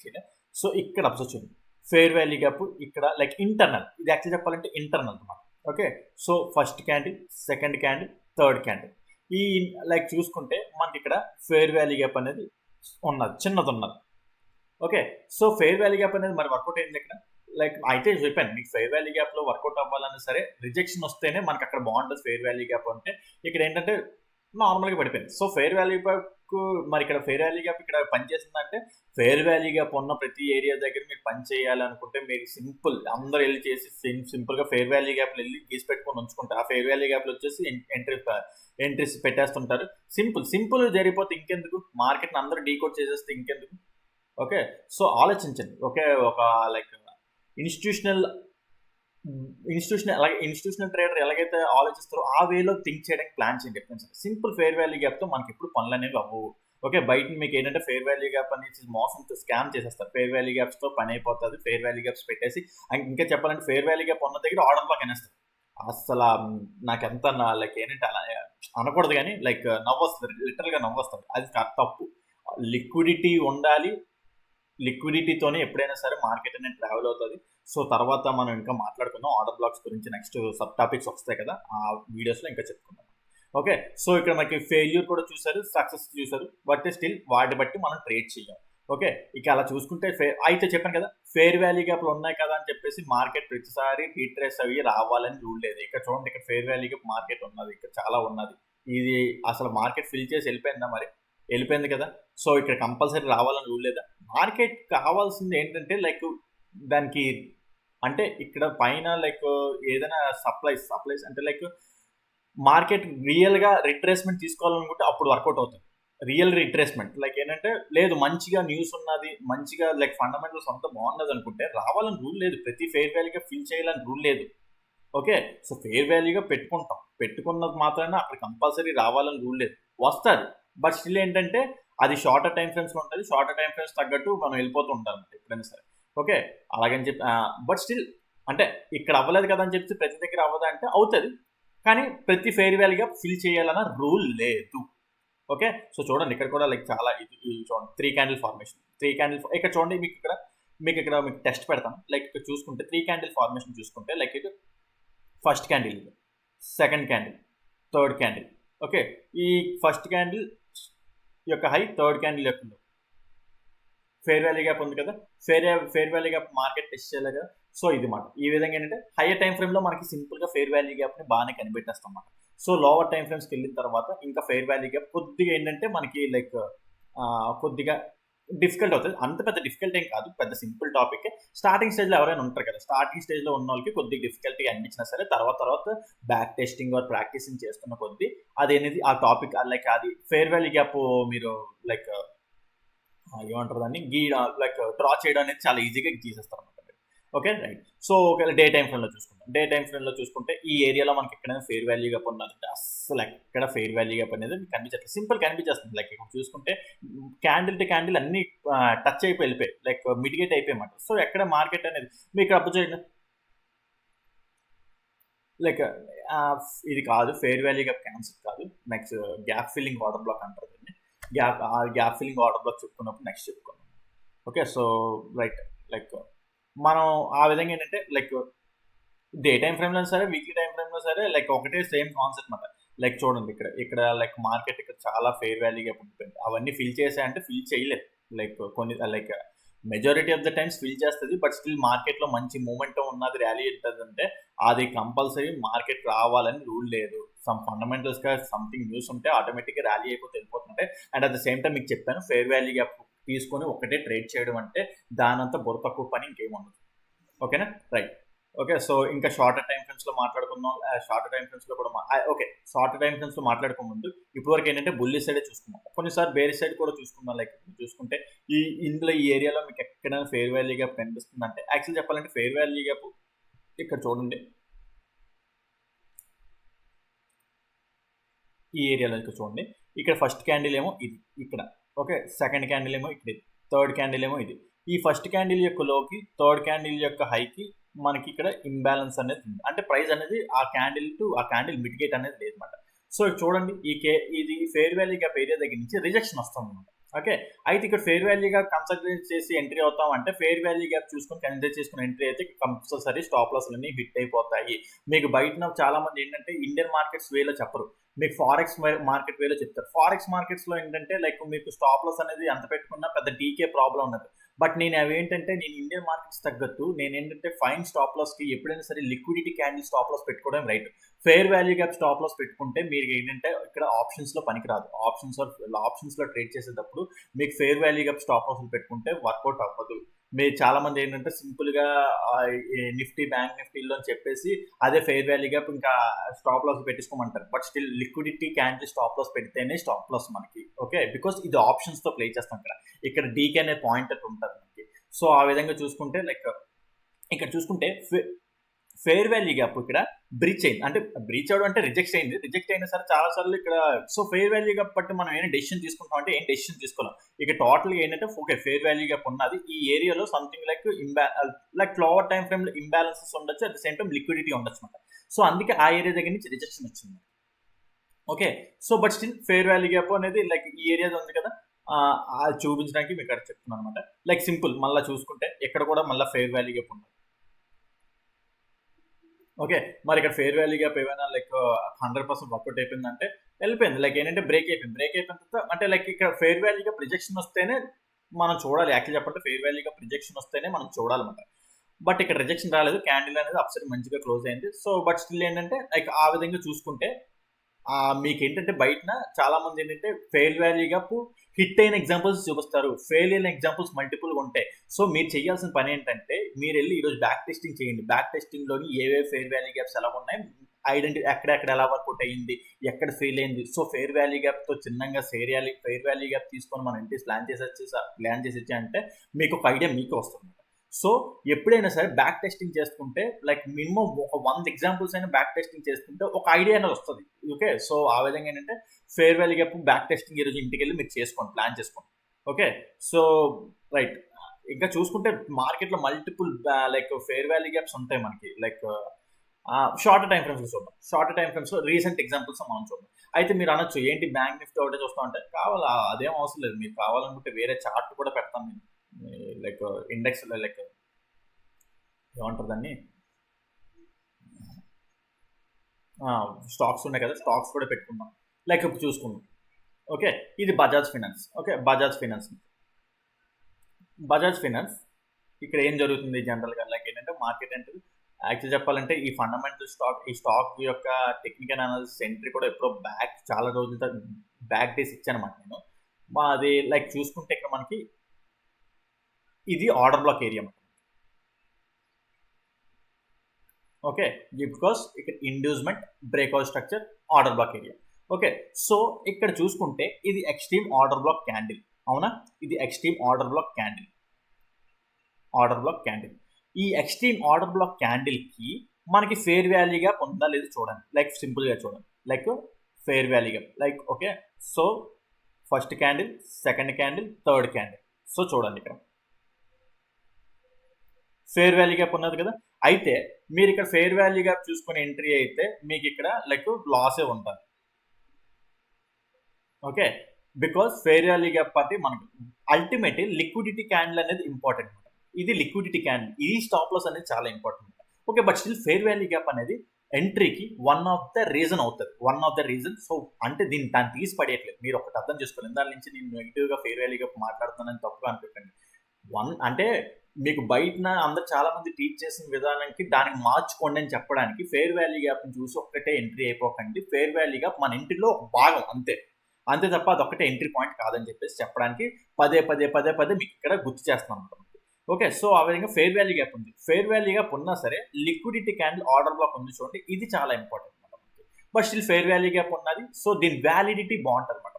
చేయలేదు. సో ఇక్కడ అబ్జర్వ్ చేయండి ఫెయిర్ వాల్యూ గ్యాప్ ఇక్కడ లైక్ ఇంటర్నల్, ఇది యాక్చువల్ చెప్పాలంటే ఇంటర్నల్ అనమాట. Okay. So first candle, second candle, third candle ఈ లైక్ చూసుకుంటే మనకి ఇక్కడ ఫెయిర్ వాల్యూ గ్యాప్ అనేది ఉన్నది, చిన్నది ఉన్నది. Okay. So fair value gap అనేది మరి వర్కౌట్ అయింది ఇక్కడ. లైక్ అయితే చెప్పాను మీకు ఫెయిర్ వాల్యూ గ్యాప్లో వర్కౌట్ అవ్వాలన్నా సరే రిజెక్షన్ వస్తేనే మనకి అక్కడ బాగుంటుంది ఫెయిర్ వాల్యూ గ్యాప్ అంటే. ఇక్కడ ఏంటంటే నార్మల్గా పడిపోయింది. సో ఫెయిర్ వాల్యూ గ్యాప్ మరి ఇక్కడ ఫెయిర్ వాల్యూ గ్యాప్ ఇక్కడ పనిచేస్తుందంటే ఫెయిర్ వాల్యూ గ్యాప్ ఉన్న ప్రతి ఏరియా దగ్గర మీరు పని చేయాలనుకుంటే మీరు సింపుల్ అందరూ వెళ్ళి చేసి సింపుల్గా ఫెయిర్ వాల్యూ గ్యాప్లో వెళ్ళి గీసి పెట్టుకొని ఉంచుకుంటారు. ఆ ఫెయిర్ వాల్యూ గ్యాప్లో వచ్చేసి ఎంట్రీస్ పెట్టేస్తుంటారు. సింపుల్ జరిగిపోతే ఇంకెందుకు, మార్కెట్ని అందరూ డీకోడ్ చేసేస్తే ఇంకెందుకు. ఓకే. సో ఆలోచించండి. ఓకే. ఒక లైక్ ఇన్స్టిట్యూషనల్ అలాగే ఇన్స్టిట్యూషనల్ ట్రేడర్ ఎలాగైతే ఆలోచిస్తారో ఆ వేలో థింక్ చేయడానికి ప్లాన్ చేయండి ఎప్పుడైనా. సింపుల్ ఫెయిర్ వాల్యూ గ్యాప్తో మనకి ఎప్పుడు పనులు అనేవి అవ్వవు. ఓకే. బయట మీకు ఏంటంటే ఫెయిర్ వాల్యూ గ్యాప్ అనేది మోసంతో స్కామ్ చేసేస్తారు. ఫెయిర్ వాల్యూ గ్యాప్స్తో పని అయిపోతుంది. ఫెయిర్ వాల్యూ గ్యాప్స్ పెట్టేసి ఇంకా చెప్పాలంటే ఫెయిర్ వాల్యూ గ్యాప్ ఉన్న దగ్గర ఆర్డర్ బ్లాక్ అనేస్తారు. అసలు నాకెంత లైక్ ఏంటంటే అలా అనకూడదు కానీ లైక్ నవ్వొస్తుంది, లిటరల్గా నవ్వొస్తుంది. అది తప్పు. లిక్విడిటీ ఉండాలి, లిక్విడిటీతోనే ఎప్పుడైనా సరే మార్కెట్ అనేది ట్రావెల్ అవుతుంది. సో తర్వాత మనం ఇంకా మాట్లాడుకుందాం ఆర్డర్ బ్లాక్స్ గురించి, నెక్స్ట్ సబ్ టాపిక్స్ వస్తాయి కదా ఆ వీడియోస్లో ఇంకా చెప్పుకుందాం. ఓకే. సో ఇక్కడ మనకి ఫెయిల్యూర్ కూడా చూసారు, సక్సెస్ చూసారు, బట్ స్టిల్ వాటి బట్టి మనం ట్రేడ్ చేయం. ఓకే. ఇక అలా చూసుకుంటే అయితే చెప్పాను కదా ఫెయిర్ వాల్యూ గ్యాప్లు ఉన్నాయి కదా అని చెప్పేసి మార్కెట్ ప్రతిసారి రీట్రేస్ అవి రావాలని రూల్ లేదు. ఇక్కడ చూడండి ఇక్కడ ఫెయిర్ వాల్యూ గ్యాప్ మార్కెట్ ఉన్నది, ఇక్కడ చాలా ఉన్నది. ఇది అసలు మార్కెట్ ఫిల్ చేసి వెళ్ళిపోయిందా, మరి వెళ్ళిపోయింది కదా. సో ఇక్కడ కంపల్సరీ రావాలని రూల్ లేదా. మార్కెట్ కావాల్సింది ఏంటంటే లైక్ దానికి అంటే ఇక్కడ పైన లైక్ ఏదైనా సప్లైస్ అంటే లైక్ మార్కెట్ రియల్గా రిట్రేస్మెంట్ తీసుకోవాలనుకుంటే అప్పుడు వర్కౌట్ అవుతుంది. రియల్ రిట్రేస్మెంట్ లైక్ ఏంటంటే లేదు మంచిగా న్యూస్ ఉన్నది, మంచిగా లైక్ ఫండమెంటల్స్ అంతా బాగున్నది అనుకుంటే రావాలని రూల్ లేదు, ప్రతి ఫెయిర్ వాల్యూగా ఫిల్ చేయాలని రూల్ లేదు. ఓకే. సో ఫెయిర్ వాల్యూగా పెట్టుకున్నది మాత్రమే అక్కడ కంపల్సరీ రావాలని రూల్ లేదు, వస్తుంది. బట్ స్టిల్ ఏంటంటే అది షార్టర్ టైం ఫ్రేమ్స్లో ఉంటుంది, షార్టర్ టైం ఫ్రేమ్స్ తగ్గట్టు మనం వెళ్ళిపోతూ ఉంటాం ఎప్పుడైనా సరే. ఓకే. అలాగని చెప్పి బట్ స్టిల్ అంటే ఇక్కడ అవ్వలేదు కదా అని చెప్పి ప్రతి దగ్గర అవ్వదా అంటే అవుతుంది, కానీ ప్రతి ఫెయిర్ వాల్యూగా ఫిల్ చేయాలన్న రూల్ లేదు. ఓకే. సో చూడండి ఇక్కడ కూడా లైక్ చాలా ఇది చూడండి 3 క్యాండిల్ ఫార్మేషన్, ఇక్కడ చూడండి మీకు టెస్ట్ పెడతాను. లైక్ ఇక్కడ చూసుకుంటే 3 క్యాండిల్ ఫార్మేషన్ చూసుకుంటే లైక్ ఇది first candle, second candle, third candle, okay, ఈ ఫస్ట్ క్యాండిల్ యొక్క హై, థర్డ్ క్యాండిల్ యొక్క లో, ఫేర్ వాల్యూ గ్యాప్ ఉంది కదా, fair value gap market test చేయాలి కదా. సో ఇది మాట ఈ విధంగా ఏంటంటే హైయర్ టైం ఫ్రేమ్ లో మనకి సింపుల్ గా ఫేర్ వాల్యూ గ్యాప్ ని బాగానే కనిపెట్టేస్తాం అన్నమాట. సో లోవర్ టైం ఫ్రేమ్స్కి వెళ్ళిన తర్వాత ఇంకా ఫేర్ వాల్యూ గ్యాప్ కొద్దిగా ఏంటంటే మనకి లైక్ కొద్దిగా డిఫికల్ట్ అవుతుంది. అంత పెద్ద డిఫికల్ట్ ఏం కాదు, పెద్ద సింపుల్ టాపిక్. స్టార్టింగ్ స్టేజ్ లో ఎవరైనా ఉంటారు కదా, స్టార్టింగ్ స్టేజ్ లో ఉన్న వాళ్ళకి కొద్దిగా డిఫికల్టీ అనిపించినా సరే తర్వాత బ్యాక్ టెస్టింగ్ ఆర్ ప్రాక్టీసింగ్ చేస్తున్న కొద్ది అదేనేది ఆ టాపిక్ లైక్ అది ఫేర్ వాల్యూ గ్యాప్ మీరు లైక్ ఏమంటారు దాన్ని లైక్ డ్రా చేయడం అనేది చాలా ఈజీగా తీసేస్తారు అనమాట. Okay right. సో ఒకవేళ డే టైం ఫ్రేమ్ లో చూసుకుంటాం, డే టైం ఫ్రేమ్ లో చూసుకుంటే ఈ ఏరియాలో మనకి ఎక్కడైనా ఫేర్ వాల్యూ గ్యాప్ ఉన్నదంటే అస్సలు ఎక్కడ ఫేర్ వాల్యూ గ్యాప్ అనేది మీకు కనిపించట్లేదు, సింపుల్ కనిపించేస్తుంది. లైక్ ఇక్కడ చూసుకుంటే క్యాండిల్ టు క్యాండిల్ అన్ని టచ్ అయిపోయి వెళ్ళిపోయి లైక్ మిటిగేట్ అయిపోయమాట. సో ఎక్కడ మార్కెట్ అనేది మీకు అప్పు చేయండి లైక్ ఇది కాదు ఫేర్ వాల్యూ గ్యాప్ క్యాన్సిల్ కాదు, next gap filling order block అంటారు దీన్ని. గ్యాప్ ఫిల్లింగ్ ఆర్డర్ బ్లాక్ చెప్పుకున్నప్పుడు నెక్స్ట్ చెప్పుకున్నాం. ఓకే సో రైట్, లైక్ మనం ఆ విధంగా ఏంటంటే లైక్ డే టైం ఫ్రేమ్లో సరే వీక్లీ టైం ఫ్రేమ్లో సరే లైక్ ఒకటే సేమ్ కాన్సెప్ట్ అనమాట. లైక్ చూడండి ఇక్కడ లైక్ మార్కెట్ ఇక్కడ చాలా ఫేర్ వాల్యూగా ఉండిపోయింది, అవన్నీ ఫిల్ చేసాయంటే ఫిల్ చేయలేదు. లైక్ కొన్ని like majority of the times fill చేస్తుంది, బట్ స్టిల్ మార్కెట్లో మంచి మూమెంటం ఉన్నది, ర్యాలీ ఉంటుందంటే అది కంపల్సరీ మార్కెట్ రావాలని రూల్ లేదు. సమ్ ఫండమెంటల్స్గా సంథింగ్ న్యూస్ ఉంటే ఆటోమేటిక్గా ర్యాలీ అయిపోతే వెళ్ళిపోతుంటే. And at the same time మీకు చెప్పాను ఫేర్ వాల్యూ గ్యాప్ తీసుకొని ఒకటే ట్రేడ్ చేయడం అంటే దానంతా బుర్ర తక్కువ పని ఇంకేం ఉండదు. ఓకేనా రైట్. ఓకే సో ఇంకా షార్టర్ టైం ఫ్రేమ్స్ లో మాట్లాడుకుందాం. షార్టర్ టైం ఫ్రేమ్స్ లో కూడా ఓకే షార్టర్ టైం ఫ్రేమ్స్ లో మాట్లాడుకో ముందు ఇప్పటివరకు ఏంటంటే బుల్లి సైడే చూసుకున్నాం, కొన్నిసార్లు బేరీ సైడ్ కూడా చూసుకుందాం. లైక్ చూసుకుంటే ఇందులో ఈ ఏరియాలో మీకు ఎక్కడైనా ఫేర్ వాల్యూ గ్యాప్ కనిపిస్తుంది అంటే యాక్చువల్ చెప్పాలంటే ఫేర్ వాల్యూ గ్యాప్ ఇక్కడ చూడండి, ఈ ఏరియాలో ఇక్కడ చూడండి. ఇక్కడ ఫస్ట్ క్యాండిల్ ఏమో ఇది ఇక్కడ, ఓకే సెకండ్ క్యాండిల్ ఏమో ఇక్కడ, థర్డ్ క్యాండిల్ ఏమో ఇది. ఈ ఫస్ట్ క్యాండిల్ యొక్క లోకి థర్డ్ క్యాండిల్ యొక్క హైకి మనకి ఇక్కడ ఇంబ్యాలెన్స్ అనేది ఉంది, అంటే ప్రైస్ అనేది ఆ క్యాండిల్ టు ఆ క్యాండిల్ మిటిగేట్ అనేది లేదన్నమాట. సో చూడండి ఇది ఫేర్ వాల్యూ గ్యాప్ ఏరియా దగ్గర నుంచి రిజెక్షన్ వస్తుంది అనమాట. ఓకే అయితే ఇక్కడ ఫేర్ వాల్యూగా కన్సిడర్ చేసి ఎంట్రీ అవుతాం అంటే ఫేర్ వాల్యూ గ్యాప్ చూసుకొని కన్సిడర్ చేసుకుని ఎంట్రీ అయితే కంపల్సరీ స్టాప్ లాస్ అన్ని హిట్ అయిపోతాయి. మీకు బయట చాలా మంది ఏంటంటే ఇండియన్ మార్కెట్స్ వేలో చెప్పరు, మీకు ఫారెక్స్ మార్కెట్ వేలో చెప్తారు. ఫారెక్స్ మార్కెట్స్ లో ఏంటంటే లైక్ మీకు స్టాప్ లాస్ అనేది ఎంత పెట్టుకున్నా పెద్ద డీకే ప్రాబ్లం ఉండదు. బట్ నేను అవి ఏంటంటే నేను ఇండియన్ మార్కెట్స్ తగ్గట్టు నేను ఏంటంటే ఫైన్ స్టాప్ లాస్ కి ఎప్పుడైనా సరే లిక్విడిటీ క్యాండిల్ స్టాప్ లాస్ పెట్టుకోవడం right. Fair value gap stop loss పెట్టుకుంటే మీరు ఏంటంటే ఇక్కడ ఆప్షన్స్ లో పనికిరాదు. ఆప్షన్స్ లో ట్రేడ్ చేసేటప్పుడు మీకు fair value gap stop loss పెట్టుకుంటే వర్కౌట్ అవ్వదు. మీరు చాలా మంది ఏంటంటే సింపుల్ గా నిఫ్టీ బ్యాంక్ నిఫ్టీలో అని చెప్పేసి అదే ఫెయిర్ వాల్యూ గ్యాప్ ఇంకా స్టాప్ లాస్ పెట్టించుకోమంటారు. But still liquidity candle stop loss పెడితేనే స్టాప్ లాస్ మనకి. ఓకే బికాస్ ఇది ఆప్షన్స్ తో ప్లే చేస్తాం ఇక్కడ డీకే అనే పాయింట్ అట్లా ఉంటుంది మనకి. సో ఆ విధంగా చూసుకుంటే లైక్ ఇక్కడ చూసుకుంటే ఫేర్ వాల్యూ గ్యాప్ ఇక్కడ బ్రీచ్ అయింది, అంటే బ్రీచ్ అవడం అంటే రిజెక్ట్ అయింది. రిజెక్ట్ అయినా సరే చాలా సార్లు ఇక్కడ సో ఫేర్ వాల్యూ గ్యాప్ బట్టి మనం ఏమైనా డెసిషన్ తీసుకుంటాం అంటే ఏం డెసిషన్ తీసుకోవాలి. ఇక టోటల్గా ఏంటంటే ఓకే ఫేర్ వాల్యూ గ్యాప్ ఉన్నది ఈ ఏరియాలో something like lower time frame లో ఇంబ్యాలెన్సెస్ ఉండొచ్చు, at the same time liquidity ఉండొచ్చు అనమాట. సో అందుకే ఆ ఏరియా దగ్గర నుంచి రిజెక్షన్ వచ్చింది. Okay so but still fair value gap అనేది లైక్ ఈ ఏరియా ఉంది కదా అది చూపించడానికి మీకు ఇక్కడ చెప్తున్నాను అనమాట. లైక్ సింపుల్ మళ్ళీ చూసుకుంటే ఇక్కడ కూడా మళ్ళీ ఫేర్ వాల్యూ గ్యాప్ ఉంది. ఓకే మరి ఇక్కడ ఫేర్ వాల్యూ గ్యాప్ ఏమైనా లైక్ 100% వర్కౌట్ అయిపోయిందంటే వెళ్ళిపోయింది. లైక్ ఏంటంటే బ్రేక్ అయిపోయిన తర్వాత అంటే లైక్ ఇక్కడ ఫేర్ వాల్యూ గ్యాప్ రిజెక్షన్ వస్తేనే మనం చూడాలి. యాక్చువల్ చెప్పంటే ఫేర్ వాల్యూ గ్యాప్ రిజెక్షన్ వస్తేనే మనం చూడాలన్నమాట. బట్ ఇక్కడ రిజెక్షన్ రాలేదు, క్యాండిల్ అనేది అప్సైడ్ మంచిగా క్లోజ్ అయింది. సో బట్ స్టిల్ ఏంటంటే లైక్ ఆ విధంగా చూసుకుంటే మీకు ఏంటంటే బయట చాలా మంది ఏంటంటే ఫెయిల్ వాల్యూ గ్యాప్ హిట్ అయిన ఎగ్జాంపుల్స్ చూపిస్తారు, ఫెయిల్ అయిన ఎగ్జాంపుల్స్ మల్టిపుల్గా ఉంటాయి. సో మీరు చేయాల్సిన పని ఏంటంటే మీరు వెళ్ళి ఈరోజు బ్యాక్ టెస్టింగ్ చేయండి. బ్యాక్ టెస్టింగ్లోని ఏవే ఫెయిర్ వాల్యూ గ్యాప్స్ ఎలా ఉన్నాయి, ఎక్కడెక్కడ ఎలా వర్కౌట్ అయ్యింది, ఎక్కడ ఫెయిల్ అయింది. సో ఫెయిర్ వాల్యూ గ్యాప్తో చిన్నగా ఫెయిర్ వాల్యూ గ్యాప్ తీసుకొని మనం ఇంటి ప్లాన్ చేసి అంటే మీకు ఒక ఐడియా మీకు వస్తుంది. సో ఎప్పుడైనా సరే బ్యాక్ టెస్టింగ్ చేసుకుంటే లైక్ మినిమం ఒక 100 ఎగ్జాంపుల్స్ అయినా బ్యాక్ టెస్టింగ్ చేసుకుంటే ఒక ఐడియా అనేది వస్తుంది. ఓకే సో ఆ విధంగా ఏంటంటే fair value gap back testing ఈరోజు ఇంటికి వెళ్ళి మీరు చేసుకోండి, ప్లాన్ చేసుకోండి. ఓకే సో రైట్ ఇంకా చూసుకుంటే మార్కెట్లో multiple like fair value gaps ఉంటాయి మనకి. లైక్ షార్ట్ టైం ఫ్రేమ్స్ చూద్దాం. Short time frames recent examples మనం చూద్దాం. అయితే మీరు అనొచ్చు ఏంటి బ్యాంక్ నిఫ్టీ ఒకటే చూస్తాం అంటే కావాలా, అదేం అవసరం లేదు. మీరు కావాలనుకుంటే వేరే చార్ట్ కూడా పెడతాం నేను లైక్ ఇండెక్స్ లైక్ ఏమంటారు దాన్ని స్టాక్స్ ఉన్నాయి కదా, స్టాక్స్ కూడా పెట్టుకుందాం. లైక్ ఇప్పుడు చూసుకుందాం. ఓకే, ఇది Bajaj finance. Okay, Bajaj finance ఇక్కడ ఏం జరుగుతుంది జనరల్గా, లైక్ ఏంటంటే మార్కెట్ అంటే యాక్చువల్ చెప్పాలంటే ఈ ఫండమెంటల్ ఈ స్టాక్ యొక్క టెక్నికల్ అనాలిసిస్ ఎంట్రీ కూడా ఎప్పుడో చాలా రోజుల బ్యాక్ డేస్ ఇచ్చానమాట నేను. అది లైక్ చూసుకుంటే ఇక్కడ మనకి ఇది order block area. Okay, because ఇక్కడ inducement, breakout structure, order block area. Okay, so ఇక్కడ చూసుకుంటే ఇది ఎక్స్ట్రీమ్ ఆర్డర్ బ్లాక్ క్యాండిల్. అవునా, ఇది ఎక్స్ట్రీమ్ ఆర్డర్ బ్లాక్ క్యాండిల్. ఈ ఎక్స్ట్రీమ్ ఆర్డర్ బ్లాక్ క్యాండిల్కి మనకి ఫేర్ వాల్యూగా పొందా లేదు చూడండి. లైక్ సింపుల్గా చూడండి, లైక్ ఫేర్ వాల్యూగా, like okay. So first candle, second candle, third candle. So చూడండి ఇక్కడ ఫేర్ వాల్యూ గ్యాప్ ఉన్నది కదా. అయితే మీరు ఇక్కడ ఫేర్ వాల్యూ గ్యాప్ చూసుకుని ఎంట్రీ అయితే మీకు ఇక్కడ లైక్ లాసే ఉంటుంది. Okay, because fair value gap అంటే మనకి అల్టిమేట్ లిక్విడిటీ క్యాండిల్ అనేది ఇంపార్టెంట్. ఇది లిక్విడిటీ క్యాండిల్, ఇది స్టాప్ లాస్ అనేది చాలా important. Okay, but still fair value gap అనేది ఎంట్రీకి one of the reason. So అంటే దాన్ని తీసి పడేయట్లేదు, మీరు ఒకటి అర్థం చేసుకోలేదు. దాని నుంచి నేను నెగిటివ్గా ఫేర్ వాల్యూ గ్యాప్ మాట్లాడుతున్నానని తప్పుగా అనుకోకండి. అంటే మీకు బయట అందరు చాలా మంది టీచ్ చేసిన విధానానికి దానికి మార్చుకోండి అని చెప్పడానికి ఫేర్ వాల్యూ గ్యాప్ని చూసి ఒక్కటే ఎంట్రీ అయిపోకండి. ఫేర్ వాల్యూ గ్యాప్ మన ఎంట్రీలో ఒక భాగం, అంతే తప్ప అదొక్కటే ఎంట్రీ పాయింట్ కాదని చెప్పేసి చెప్పడానికి పదే మీకు ఇక్కడ గుర్తు చేస్తున్నాను. ఓకే, సో ఆ విధంగా ఫేర్ వాల్యూ గ్యాప్ ఉంది. ఫేర్ వాల్యూ గ్యాప్ ఉన్నా సరే లిక్విడిటీ క్యాండిల్ ఆర్డర్ బ్లాక్ ఉంది చూడండి, ఇది చాలా ఇంపార్టెంట్ అనమాట. But still fair value gap ఉన్నది, సో దీని వ్యాలిడిటీ బాగుంటుంది అనమాట.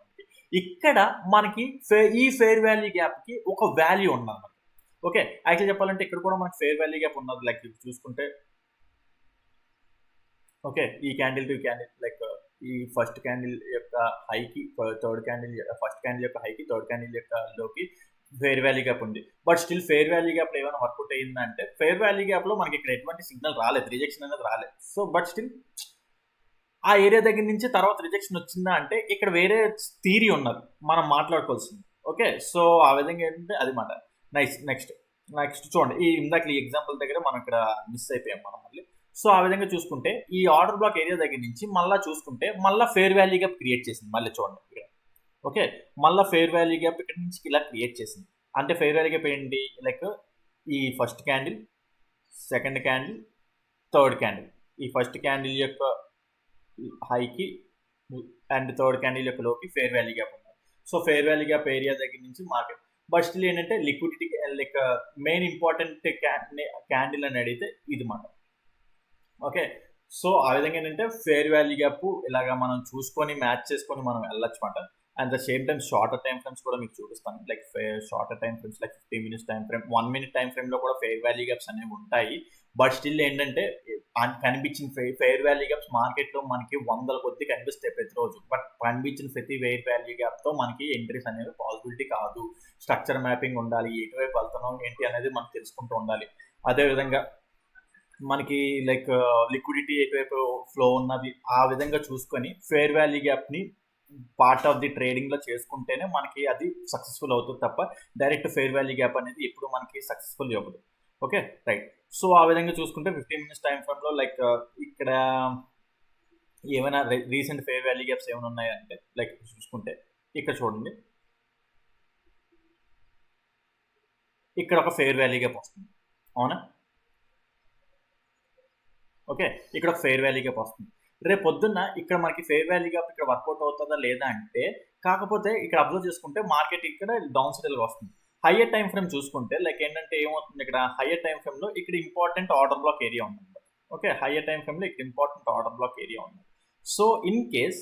ఇక్కడ మనకి ఈ ఫేర్ వాల్యూ గ్యాప్కి ఒక వాల్యూ ఉన్నది. ఓకే, యాక్చువల్ చెప్పాలంటే ఇక్కడ కూడా మనకి ఫేర్ వాల్యూ గ్యాప్ ఉన్నది. లైక్ చూసుకుంటే ఓకే, ఈ క్యాండిల్ టు క్యాండిల్, లైక్ ఈ ఫస్ట్ క్యాండిల్ యొక్క హైకి థర్డ్ క్యాండిల్, ఫస్ట్ క్యాండిల్ యొక్క హైకి థర్డ్ క్యాండిల్ యొక్క లోకి ఫేర్ వాల్యూ గ్యాప్ ఉంది. But still fair value gap ఏమైనా వర్కౌట్ అయ్యిందంటే ఫేర్ వాల్యూ గ్యాప్ లో మనకి ఇక్కడ ఎటువంటి సిగ్నల్ రాలేదు, రిజెక్షన్ అనేది రాలేదు. సో బట్ స్టిల్ ఆ ఏరియా దగ్గర నుంచి తర్వాత రిజెక్షన్ వచ్చిందా అంటే ఇక్కడ వేరే థియరీ ఉన్నది, మనం మాట్లాడుకోవాల్సింది. ఓకే, సో ఆ విధంగా ఏంటంటే అది మాట. నెక్స్ట్ చూడండి, ఈ ఇందాక ఈ ఎగ్జాంపుల్ దగ్గర మనం ఇక్కడ మిస్ అయిపోయాం మనం మళ్ళీ. సో ఆ విధంగా చూసుకుంటే ఈ ఆర్డర్ బ్లాక్ ఏరియా దగ్గర నుంచి మళ్ళీ చూసుకుంటే మళ్ళీ ఫేర్ వాల్యూ గ్యాప్ క్రియేట్ చేసింది. మళ్ళీ చూడండి ఇక్కడ. ఓకే, మళ్ళీ ఫేర్ వాల్యూ గ్యాప్ ఇక్కడ నుంచి ఇలా క్రియేట్ చేసింది. అంటే ఫేర్ వాల్యూ గ్యాప్ ఏంటి, లైక్ ఈ first candle, second candle, third candle, ఈ ఫస్ట్ క్యాండిల్ యొక్క హైకి అండ్ థర్డ్ క్యాండిల్ యొక్క లోకి ఫేర్ వాల్యూ గ్యాప్ ఉంది. So fair value gap area దగ్గర నుంచి మార్కెట్. బట్ స్టిల్ ఏంటంటే liquidity like main important candle అని అడిగితే ఇది మాట. ఓకే, సో ఆ విధంగా ఏంటంటే ఫేర్ వాల్యూ గ్యాప్ ఇలాగా మనం చూసుకొని మ్యాచ్ చేసుకొని మనం వెళ్ళొచ్చు మాట. And the same time shorter time frames కూడా మీకు చూపిస్తాను. Like shorter time frames like 15 minutes time frame, 1 minute time ఫ్రేమ్లో కూడా ఫేర్ వాల్యూ గ్యాప్స్ అనేవి ఉంటాయి. బట్ స్టిల్ ఏంటంటే కనిపించిన ఫెయిర్ వాల్యూ గ్యాప్స్ మార్కెట్లో మనకి 100 కొద్ది కనిపిస్తాయి ప్రతిరోజు. బట్ కనిపించిన ప్రతి ఫెయిర్ వాల్యూ గ్యాప్తో మనకి ఎంట్రీస్ అనేవి పాసిబిలిటీ కాదు. స్ట్రక్చర్ మ్యాపింగ్ ఉండాలి, ఎటువైపు వెళ్తున్నాం ఏంటి అనేది మనం తెలుసుకుంటూ ఉండాలి. అదేవిధంగా మనకి లైక్ లిక్విడిటీ ఎటువైపు ఫ్లో ఉన్నది ఆ విధంగా చూసుకొని ఫేర్ వాల్యూ గ్యాప్ని పార్ట్ ఆఫ్ ది ట్రేడింగ్లో చేసుకుంటేనే మనకి అది సక్సెస్ఫుల్ అవుతుంది తప్ప డైరెక్ట్ ఫెయిర్ వాల్యూ గ్యాప్ అనేది ఎప్పుడు మనకి సక్సెస్ఫుల్ అవ్వదు. Okay, right. సో ఆ విధంగా చూసుకుంటే 15 minutes టైం ఫ్రేమ్లో లైక్ ఇక్కడ ఏమైనా రీసెంట్ ఫెయిర్ వాల్యూ గ్యాప్స్ ఏమైనా ఉన్నాయంటే లైక్ చూసుకుంటే ఇక్కడ చూడండి, ఇక్కడ ఒక ఫెయిర్ వాల్యూ గ్యాప్ వస్తుంది. అవునా, ఓకే, ఇక్కడ ఒక ఫెయిర్ వాల్యూ గ్యాప్ వస్తుంది. రేపు పొద్దున్న ఇక్కడ మనకి ఫెయిర్ వాల్యూ గ్యాప్ ఇక్కడ వర్కౌట్ అవుతుందా లేదా అంటే, కాకపోతే ఇక్కడ అబ్జర్వ్ చేసుకుంటే మార్కెట్ ఇక్కడ డౌన్ సైడ్ వస్తుంది. హయ్యర్ టైం ఫ్రేమ్ చూసుకుంటే లైక్ ఏంటంటే ఏమవుతుంది, ఇక్కడ హయ్యర్ టైం ఫ్రేమ్లో ఇక్కడ ఇంపార్టెంట్ ఆర్డర్ బ్లాక్ ఏరియా ఉంది. ఓకే, హయ్యర్ టైం ఫ్రేమ్లో ఇక్కడ ఇంపార్టెంట్ ఆర్డర్ బ్లాక్ ఏరియా ఉంది. సో ఇన్ కేస్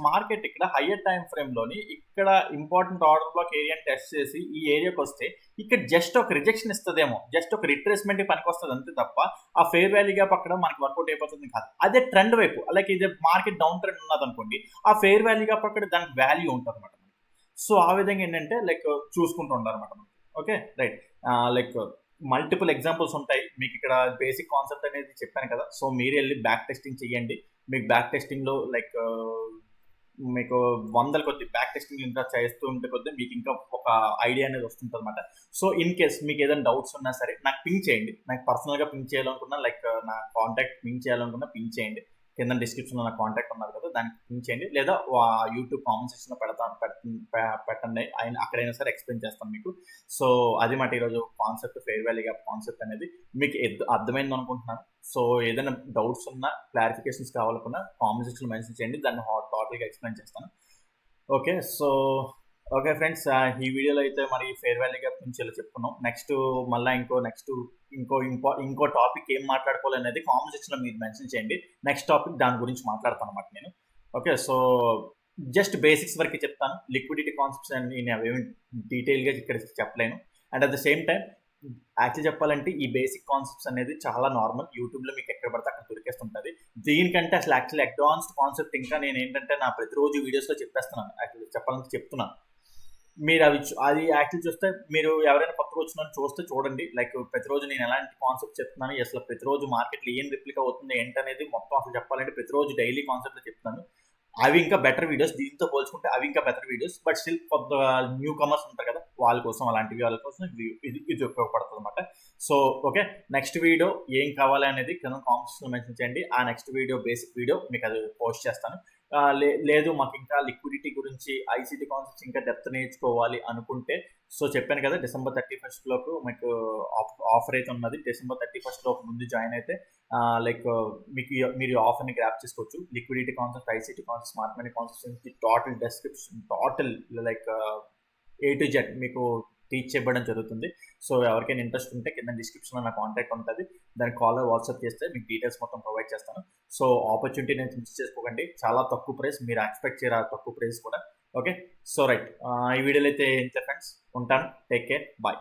మార్కెట్ ఇక్కడ హయ్యర్ టైం ఫ్రేమ్లోని ఇక్కడ ఇంపార్టెంట్ ఆర్డర్ బ్లాక్ ఏరియాని టెస్ట్ చేసి ఈ ఏరియాకి వస్తే ఇక్కడ జస్ట్ ఒక రిజెక్షన్ ఇస్తుందేమో, జస్ట్ ఒక రిట్రేస్మెంట్ పనికి వస్తుంది అంతే తప్ప ఆ ఫెయిర్ వాల్యూ గ్యాప్ అక్కడ మనకి వర్కౌట్ అయిపోతుంది కాదు. అదే ట్రెండ్ వైపు లైక్ ఇది మార్కెట్ డౌన్ ట్రెండ్ ఉన్నది అనుకోండి, ఆ ఫెయిర్ వాల్యూ గ్యాప్ అక్కడ దానికి వాల్యూ ఉంటుంది అనమాట. సో ఆ విధంగా ఏంటంటే లైక్ చూసుకుంటూ ఉండాలన్నమాట మనకి. Okay, right. Like multiple examples ఉంటాయి మీకు ఇక్కడ. బేసిక్ కాన్సెప్ట్ అనేది చెప్పాను కదా. సో మీరు వెళ్ళి బ్యాక్ టెస్టింగ్ చేయండి. మీకు బ్యాక్ టెస్టింగ్లో లైక్ మీకు 100 కొద్ది బ్యాక్ టెస్టింగ్ ఇంకా చేస్తూ ఉంటే కొద్ది మీకు ఇంకా ఒక ఐడియా అనేది వస్తుంటుంది అనమాట. సో ఇన్ కేస్ మీకు ఏదైనా డౌట్స్ ఉన్నా సరే నాకు పింక్ చేయండి. నాకు పర్సనల్గా పింక్ చేయాలనుకున్నా, లైక్ నా కాంటాక్ట్ పింక్ చేయాలనుకున్నా పింక్ చేయండి. కింద డిస్క్రిప్షన్లో నా కాంటాక్ట్ ఉన్నది కదా, దానికి లింక్ చేయండి, లేదా యూట్యూబ్ కామెంట్ సెక్షన్లో పెట్టండి, అక్కడైనా సరే ఎక్స్ప్లెయిన్ చేస్తాను మీకు. సో అది మాట ఈరోజు concept, fair valley gap concept అనేది మీకు అర్థమైంది అనుకుంటున్నాను. సో ఏదైనా డౌట్స్ ఉన్నా, క్లారిఫికేషన్స్ కావాలనుకున్నా కామెంట్ సెక్షన్లో మెన్షన్ చేయండి, దాన్ని టోటల్గా ఎక్స్ప్లెయిన్ చేస్తాను. ఓకే, సో ఓకే ఫ్రెండ్స్, ఈ వీడియోలో అయితే మరి ఫెయిర్ వ్యాలీ గ్యాప్ నుంచి ఇలా చెప్పుకున్నాం. మళ్ళీ ఇంకో టాపిక్ ఏం మాట్లాడుకోవాలి అనేది కామెంట్ సెక్షన్లో మీరు మెన్షన్ చేయండి. నెక్స్ట్ టాపిక్ దాని గురించి మాట్లాడతాను అన్నమాట నేను. ఓకే, సో జస్ట్ బేసిక్స్ వరకు చెప్తాను. లిక్విడిటీ కాన్సెప్ట్స్ అని నేను అవేమి డీటెయిల్గా ఇక్కడ చెప్పలేను. And at the same time actual చెప్పాలంటే ఈ బేసిక్ కాన్సెప్ట్స్ అనేది చాలా నార్మల్, యూట్యూబ్లో మీకు ఎక్కడ పడితే అక్కడ దొరికేస్తుంటుంది. దీనికంటే అసలు యాక్చువల్ అడ్వాన్స్డ్ కాన్సెప్ట్ ఇంకా నేను ఏంటంటే నా ప్రతిరోజు వీడియోస్లో చెప్పేస్తున్నాను. యాక్చువల్లీ చెప్పాలంటే చెప్తున్నాను. మీరు అది యాక్చువల్ చూస్తే, మీరు ఎవరైనా కొత్తగా వచ్చిన చూస్తే చూడండి, లైక్ ప్రతిరోజు నేను ఎలాంటి కాన్సెప్ట్ చెప్తున్నాను, అసలు ప్రతిరోజు మార్కెట్లో ఏం రిప్లిక్ అవుతుంది ఏంటనేది మొత్తం అసలు చెప్పాలంటే ప్రతిరోజు డైలీ కాన్సెప్ట్ చెప్తాను. అవి ఇంకా బెటర్ వీడియోస్, దీంతో పోల్చుకుంటే అవి ఇంకా బెటర్ వీడియోస్. బట్ స్టిల్ కొత్త న్యూ కమర్స్ ఉంటారు కదా, వాళ్ళ కోసం వాళ్ళ కోసం ఇది ఉపయోగపడుతుంది అనమాట. సో ఓకే, నెక్స్ట్ వీడియో ఏం కావాలి అనేది కింద కామెంట్స్లో మెన్షన్ చేయండి. ఆ నెక్స్ట్ వీడియో బేసిక్ వీడియో మీకు అది పోస్ట్ చేస్తాను. లేదు మాకు ఇంకా లిక్విడిటీ గురించి, ఐసీటీ కాన్సెప్ట్స్ ఇంకా డెప్త్ నేర్చుకోవాలి అనుకుంటే, సో చెప్పాను కదా December 31 మీకు ఆఫర్ అయితే ఉన్నది. December 31 ముందు జాయిన్ అయితే లైక్ మీరు ఆఫర్ని గ్రాప్ చేసుకోవచ్చు. Liquidity concept, ICT concept, smart money concepts total description, total like A to Z మీకు టీచ్ చేయడం జరుగుతుంది. సో ఎవరికైనా ఇంట్రెస్ట్ ఉంటే కింద డిస్క్రిప్షన్లో నా కాంటాక్ట్ ఉంటుంది, దానికి కాల్ వాట్సాప్ చేస్తే మీకు డీటెయిల్స్ మొత్తం ప్రొవైడ్ చేస్తాను. సో ఆపర్చునిటీ నేను మిస్ చేసుకోకండి, చాలా తక్కువ ప్రైస్, మీరు ఎక్స్పెక్ట్ చేయరా తక్కువ ప్రైస్ కూడా. ఓకే, సో రైట్, ఈ వీడియోలో అయితే ఇంతే ఫ్రెండ్స్, ఉంటాను, టేక్ కేర్, బాయ్.